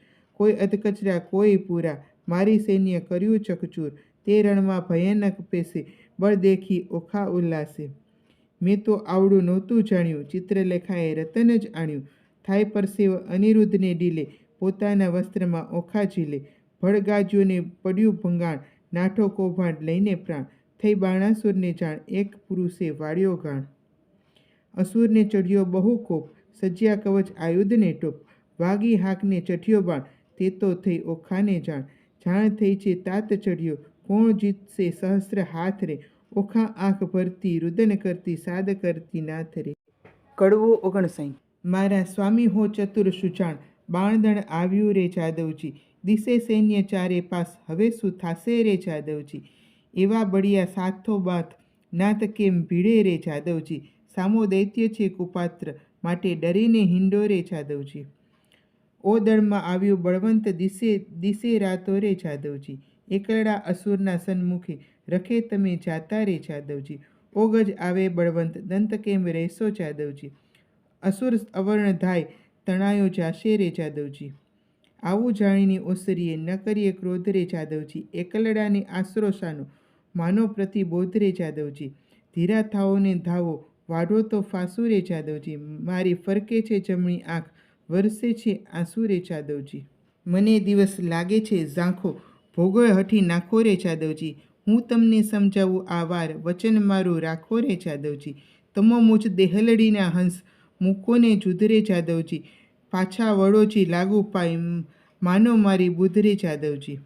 કોઈ અધકચરા કોઈ પૂરા મારી સૈન્ય કર્યું ચકચૂર. તે રણમાં ભયાનક પેશે બળ દેખી ઓખા ઉલ્લાસે. મેં તો આવડું નહોતું જાણ્યું ચિત્રલેખાએ રતન જ આણ્યું. થાય પરસેવ અનિરુદ્ધને ડીલે પોતાના વસ્ત્રમાં ઓખા ઝીલે. ભડગાજ્યોને પડ્યું ભંગાણ નાઠો કૌભાંડ લઈને પ્રાણ. થઈ બાણાસુરને જાણ એક પુરુષે વાળ્યો ગાણ. અસુરને ચઢ્યો બહુ કોપ સજ્યા કવચ આયુધને ટોપ. વાગી હાકને ચઢ્યો બાણ તે તો થઈ ઓખાને જાણ. જાણ થઈ છે તાત ચઢ્યો કોણ જીતશે સહસ્ત્ર હાથ રે. ઓખા આંખ ભરતી રુદન કરતી સાદ કરતી નાથ રે. કડવો 59. મારા સ્વામી હો ચતુર સુજાણ બાણદણ આવ્યું રે જાદવજી. દિશે સૈન્ય ચારે પાસ હવે શું થાશે રે જાદવજી. એવા બળિયા સાથો બાથ નાત કેમ ભીડે રે જાદવજી. સામો દૈત્ય છે કુપાત્ર માટે ડરીને હિંડો રે જાદવજી. ઓ દળમાં આવ્યું બળવંત દિશે દિશે રાતો રે જાદવજી. એકરડા અસુરના સન્મુખે રખે તમે જાતા રે જાદવજી. ઓ ગજ આવે બળવંત દંત કેમ રહેશો જાદવજી. અસુર અવર્ણ ધાય તણાયો જાશે રે જાદવજી. આવું જાણીને ઓસરીએ ન કરીએ ક્રોધ રે જાદવજી. એકલડાને આશરો શાનો માનો પ્રતિબોધ રે જાદવજી. ધીરા થાઓને ધાવો વાઢો તો ફાંસુ રે જાદવજી. મારી ફરકે છે જમણી આંખ વરસે છે આંસુ રે જાદવજી. મને દિવસ લાગે છે ઝાંખો ભોગળ હઠી નાખો રે જાદવજી. હું તમને સમજાવું આ વાર વચન મારું રાખો રે જાદવજી. તમો મુજ દેહલડીના હંસ મૂકોને જુધરે જાદવજી. પાછા વડોજી લાગુ પાય માનો મારી બુધરે જાદવજી.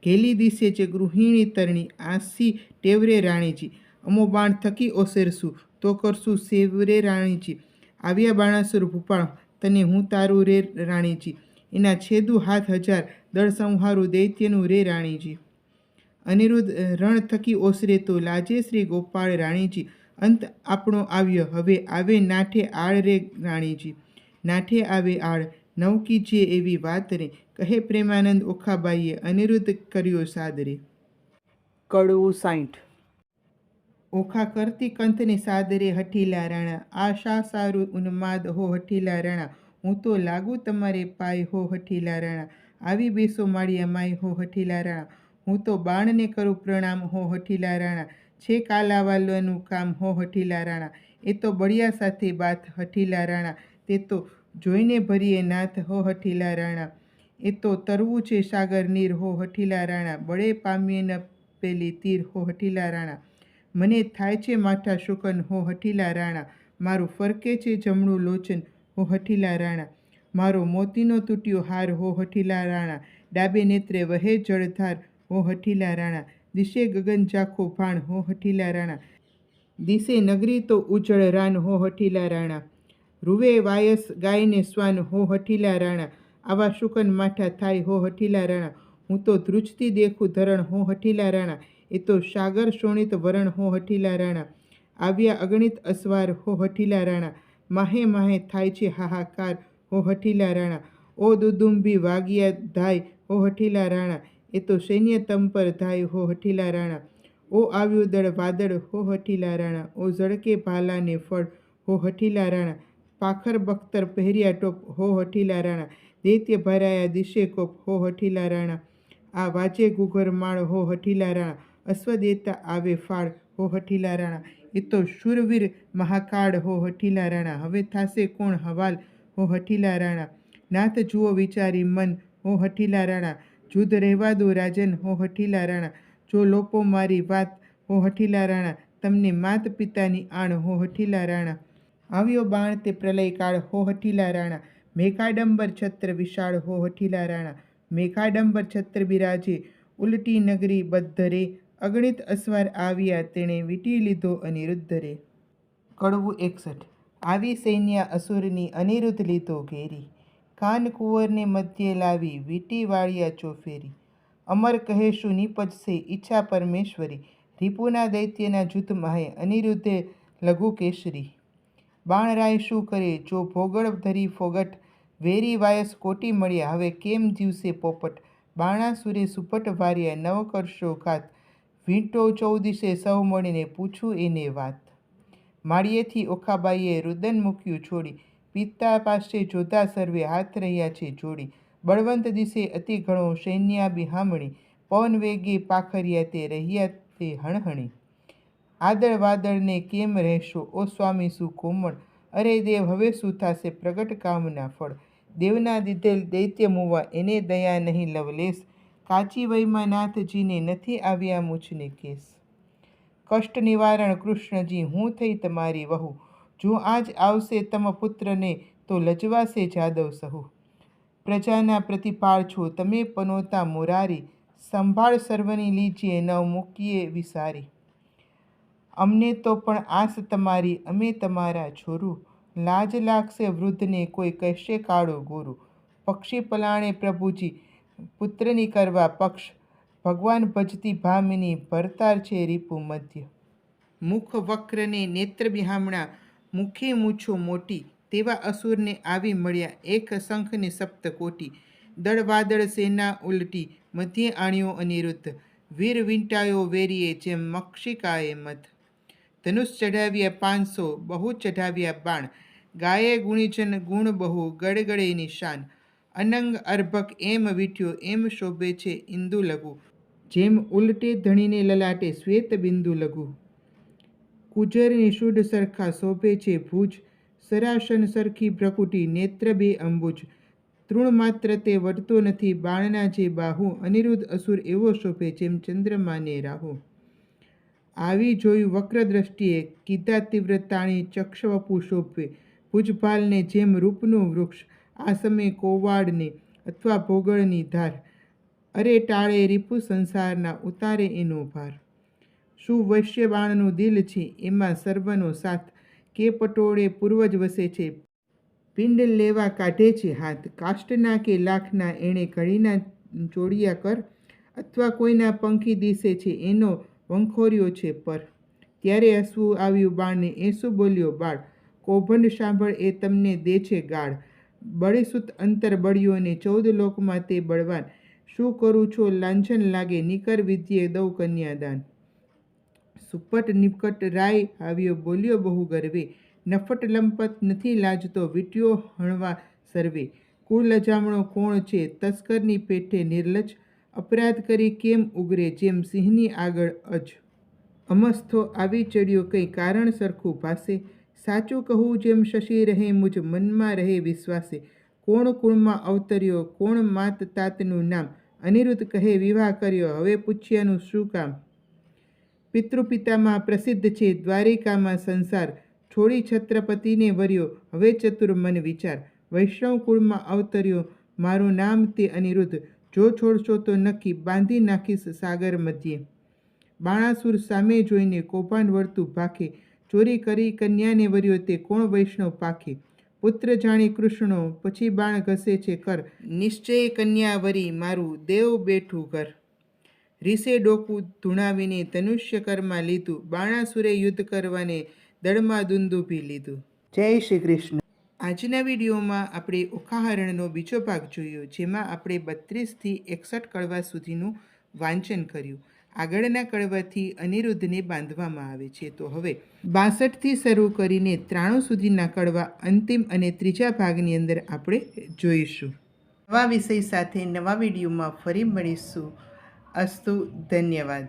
ઘેલી દિશે છે ગૃહિણી તરણી આસી ટેવરે રાણીજી. અમો બાણ થકી ઓસરશું તો કરશું સેવરે રાણીજી. આવ્યા બાણાસુર ભૂપાળ તને હું તારું રે રાણીજી. એના છેદું હાથ હજાર દળ સંહારું દૈત્યનું રે રાણીજી. અનિરુદ્ધ રણ થકી ઓસરે તો લાજે શ્રી ગોપાળ રાણીજી, અંત આપણો આવ્યો હવે આવે નાઠે આળ રે રાણીજી, નાઠે આવે આળ નવ કીજીએ એવી વાત રે, કહે પ્રેમાનંદ ઓખાબાઈએ અનિરુદ્ધ કર્યો સાદરે. કડવું 60. ઓખા કરતી કંથને સાદરે હઠીલા રાણા, આ શા સારું ઉન્માદ હો હઠીલા રાણા, હું તો લાગુ તમારે પાય હો હઠીલા રાણા, આવી બેસો માળિયા માય હો હઠીલા રાણા, હું તો બાણને કરું પ્રણામ હો હઠીલા રાણા, છે કાલાવાલાનું કામ હો હઠીલા રાણા, એ તો બળિયા સાથે બાત હઠીલા રાણા, તે તો જોઈને ભરીએ નાથ હો હઠીલા રાણા, એ તો તરવું છે સાગર નીર હો હઠીલા રાણા, બળે પામીએ ન પેલી તીર હો હઠીલા રાણા, મને થાય છે માઠા શુકન હો હઠીલા રાણા, મારું ફરકે છે જમણું લોચન હો હઠીલા રાણા, મારો મોતીનો તૂટ્યો હાર હો હઠીલા રાણા, ડાબે નેત્રે વહે જળધાર હો હઠીલા રાણા, દિશે ગગન ઝાખો ભાણ હો હઠીલા રાણા, દિશે નગરી તો ઉજળ રાન હો હઠીલા રાણા, રૂવે વાયસ ગાયને શ્વાન હો હઠીલા રાણા, આવા શુકન માઠા થાય હો હઠીલા રાણા, હું તો ધ્રુજતી દેખું ધરણ હો હઠીલા રાણા, એ તો સાગર શોણિત વરણ હો હઠીલા રાણા, આવ્યા અગણિત અસવાર હો હઠીલા રાણા, માહે માહે થાય છે હાહાકાર હો હઠીલા રાણા, ઓ દુદુંબી વાગ્યા ધાય હો હઠીલા રાણા, એ તો સૈન્ય તંપર ધાય હો હઠીલા રાણા, ઓ આવ્યું દળ વાદળ હો હઠીલા રાણા, ઓ ઝળકે ભાલાને ફળ હો હઠીલા રાણા, પાખર બખ્તર પહેર્યા ટોપ હો હઠીલા રાણા, દૈત્ય ભરાયા દિશે કોપ હો હઠીલા રાણા, આ વાજે ગુગરમાળ હો હઠીલા રાણા, અશ્વદેતા આવે ફાળ હો હઠીલા રાણા, એ તો શૂરવીર મહાકાળ હો હઠીલા રાણા, હવે થાશે કોણ હવાલ હો હઠીલા રાણા, નાથ જુઓ વિચારી મન હો હઠીલા રાણા, જુદ રહેવા દો રાજન હો હઠીલા રાણા, જો લોપો મારી વાત હો હઠીલા રાણા, તમને માત પિતાની આણ હો હઠીલા રાણા, આવ્યો બાણ તે પ્રલય કાળ હો હઠીલા રાણા, મેઘાડંબર છત્ર વિશાળ હો હઠીલા રાણા, મેઘાડંબર છત્ર બિરાજે ઉલટી નગરી બધરે, અગણિત અસવાર આવ્યા તેણે વીંટી લીધો અનિરુદ્ધ રે. કડવું 61. આવી સૈન્ય અસુરની અનિરુદ્ધ લીધો ઘેરી, કાન કુંવરને મધ્યે લાવી વીંટી વાળિયા ચોફેરી, અમર કહેશું નીપજશે ઈચ્છા પરમેશ્વરી, રીપુના દૈત્યના જૂથ મહે અનિરુદ્ધે લઘુ કેસરી, બાણરાય શું કરે જો ભોગળ ધરી ફોગટ, વેરી વાયસ કોટી મળ્યા હવે કેમ જીવશે પોપટ, બાણાસુરે સુપટ વાર્યા નવ કરશો ઘાત, વીંટો ચૌદિશે સૌ મળીને પૂછું એને વાત, માળિયેથી ઓખાબાઈએ રુદન મૂક્યું છોડી, પિતા પાસે જોધા સર્વે હાથ રહ્યા છે જોડી, બળવંત દિશે અતિ ઘણો સૈન્ય બિહામણી, પવન વેગે પાખર્યા તે રહ્યા તે હણહણી, આદળ વાદળને કેમ રહેશો ઓ સ્વામી સુકોમળ, અરે દેવ હવે શું થશે પ્રગટ કામના ફળ, દેવના દીધેલ દૈત્ય મુવા એને દયા નહીં લવલેશ, કાચી વયમાં નાથજીને નથી આવ્યા મૂછને કેસ, કષ્ટ નિવારણ કૃષ્ણજી હું થઈ તમારી વહુ, જો આજ આવશે તમ પુત્રને તો લજવાશે જાદવ સહુ, પ્રજાના પ્રતિપાળ છો તમે પનોતા મુરારી, સંભાળ સર્વની લીજીએ ન મૂકીએ વિસારી, અમને તો પણ આસ તમારી અમે તમારા છોરું, લાજ લાગશે વૃદ્ધને કોઈ કહેશે કાળો ગોરું, પક્ષી પલાણે પ્રભુજી પુત્રની કરવા પક્ષ, ભગવાન ભજતી ભામિની ભરતાર છે રીપુ મધ્ય, મુખ વક્રને નેત્ર બિહામણા મુખે મૂછો મોટી, તેવા અસુરને આવી મળ્યા એક શંખને સપ્તકોટી, દળ વાદળ સેના ઉલટી મધ્યે આણ્યો અનિરુદ્ધ, વીર વીંટાયો વેરીએ જેમ મક્ષિકાએ મધ, ધનુષ ચઢાવ્યા 500 બહુ ચઢાવ્યા બાણ, ગાયે ગુણીજન ગુણ બહુ ગળગળે નિશાન, અનંગ અર્ભક એમ વીઠ્યો એમ શોભે છે ઇન્દુ લઘુ, જેમ ઉલટે ધણીને લલાટે શ્વેત બિંદુ લઘુ, કુજરની શુડ સરખા શોભે છે ભુજ, સરાસન સરખી ભ્રકુટી નેત્ર બે અંબુજ, તૃણ માત્ર તે વળતો નથી બાણના જે બાહુ, અનિરુદ્ધ અસુર એવો શોભે જેમ ચંદ્રમાને રાહુ, આવી જોયું વક્ર દ્રષ્ટિએ કીધા તીવ્ર તાણી ચક્ષવપુ શોભવે, ભુજભાલને જેમ રૂપનું વૃક્ષ, આ સમય કોવાડને અથવા ભોગળની ધાર, અરે ટાળે રીપુ સંસારના ઉતારે એનો ભાર, શું વૈશ્ય બાણનું દિલ છે એમાં સર્વનો સાથ, કે પટોળે પૂર્વજ વસે છે પિંડ લેવા કાઢે છે હાથ, કાષ્ટના કે લાખના એણે ઘડીના ચોડિયા કર, અથવા કોઈના પંખી દિશે છે એનો વંખોર્યો છે પર. ત્યારે હસવું આવ્યું બાળને, એ શું બોલ્યો બાળ? કૌભાંડ સાંભળ, એ તમને દે છે ગાળ. બળીસુત અંતર બળ્યો ને 14 લોકમાં તે બળવાન. શું કરું છો લાંછન લાગે, નિકર વિદ્યે દઉં કન્યાદાન. સુપટ નિપટ રાય આવ્યો, બોલ્યો બહુ ગર્વે, નફટ લંપટ નથી લાજતો, વીંટ્યો હણવા સર્વે. કુળ લજામણો કોણ છે, તસ્કરની પેઠે નિર્લજ, અપરાધ કરી કેમ ઉગરે, જેમ સિંહની આગળ અજ. અમસ્તો આવી ચડ્યો, કંઈ કારણ સરખું ભાસે, સાચું કહું જેમ શશી રહે, મુજ મનમાં રહે વિશ્વાસે. કોણ કુળમાં અવતર્યો, કોણ માત તાતનું નામ, અનિરુદ્ધ કહે વિવાહ કર્યો, હવે પૂછ્યાનું શું કામ. પિતૃપિતામાં પ્રસિદ્ધ છે દ્વારિકામાં સંસાર, છોડી છત્રપતિને વર્યો, હવે ચતુર મન વિચાર. વૈષ્ણવ કુળમાં અવતર્યો, મારું નામ તે અનિરુદ્ધ, જો છોડશો તો નક્કી બાંધી નાખીશ સાગર મધ્યે. બાણાસુર સામે જોઈને કૌભાંડ વળતું ભાખે, ચોરી કરી કન્યાને વર્યો તે કોણ વૈષ્ણવ પાખે. પુત્ર જાણી કૃષ્ણો, પછી બાણ ઘસે છે કર, નિશ્ચયે કન્યા વરી મારું દેવ બેઠું ઘર. રીસે ડોકું ધૂણાવીને ધનુષ્ય કરમાં લીધું, બાણાસુરે યુદ્ધ કરવાને દળમાં દુંદુભી લીધું. જય શ્રી કૃષ્ણ. આજના વિડીયોમાં આપણે ઉખાહરણનો બીજો ભાગ જોયો, જેમાં આપણે 32 થી 61 કડવા સુધીનું વાંચન કર્યું. આગળના કડવાથી અનિરુદ્ધને બાંધવામાં આવે છે. તો હવે 62 થી શરૂ કરીને 93 સુધીના કડવા અંતિમ અને ત્રીજા ભાગની અંદર આપણે જોઈશું. નવા વિષય સાથે નવા વિડીયોમાં ફરી મળીશું. અસ્તુ, ધન્યવાદ.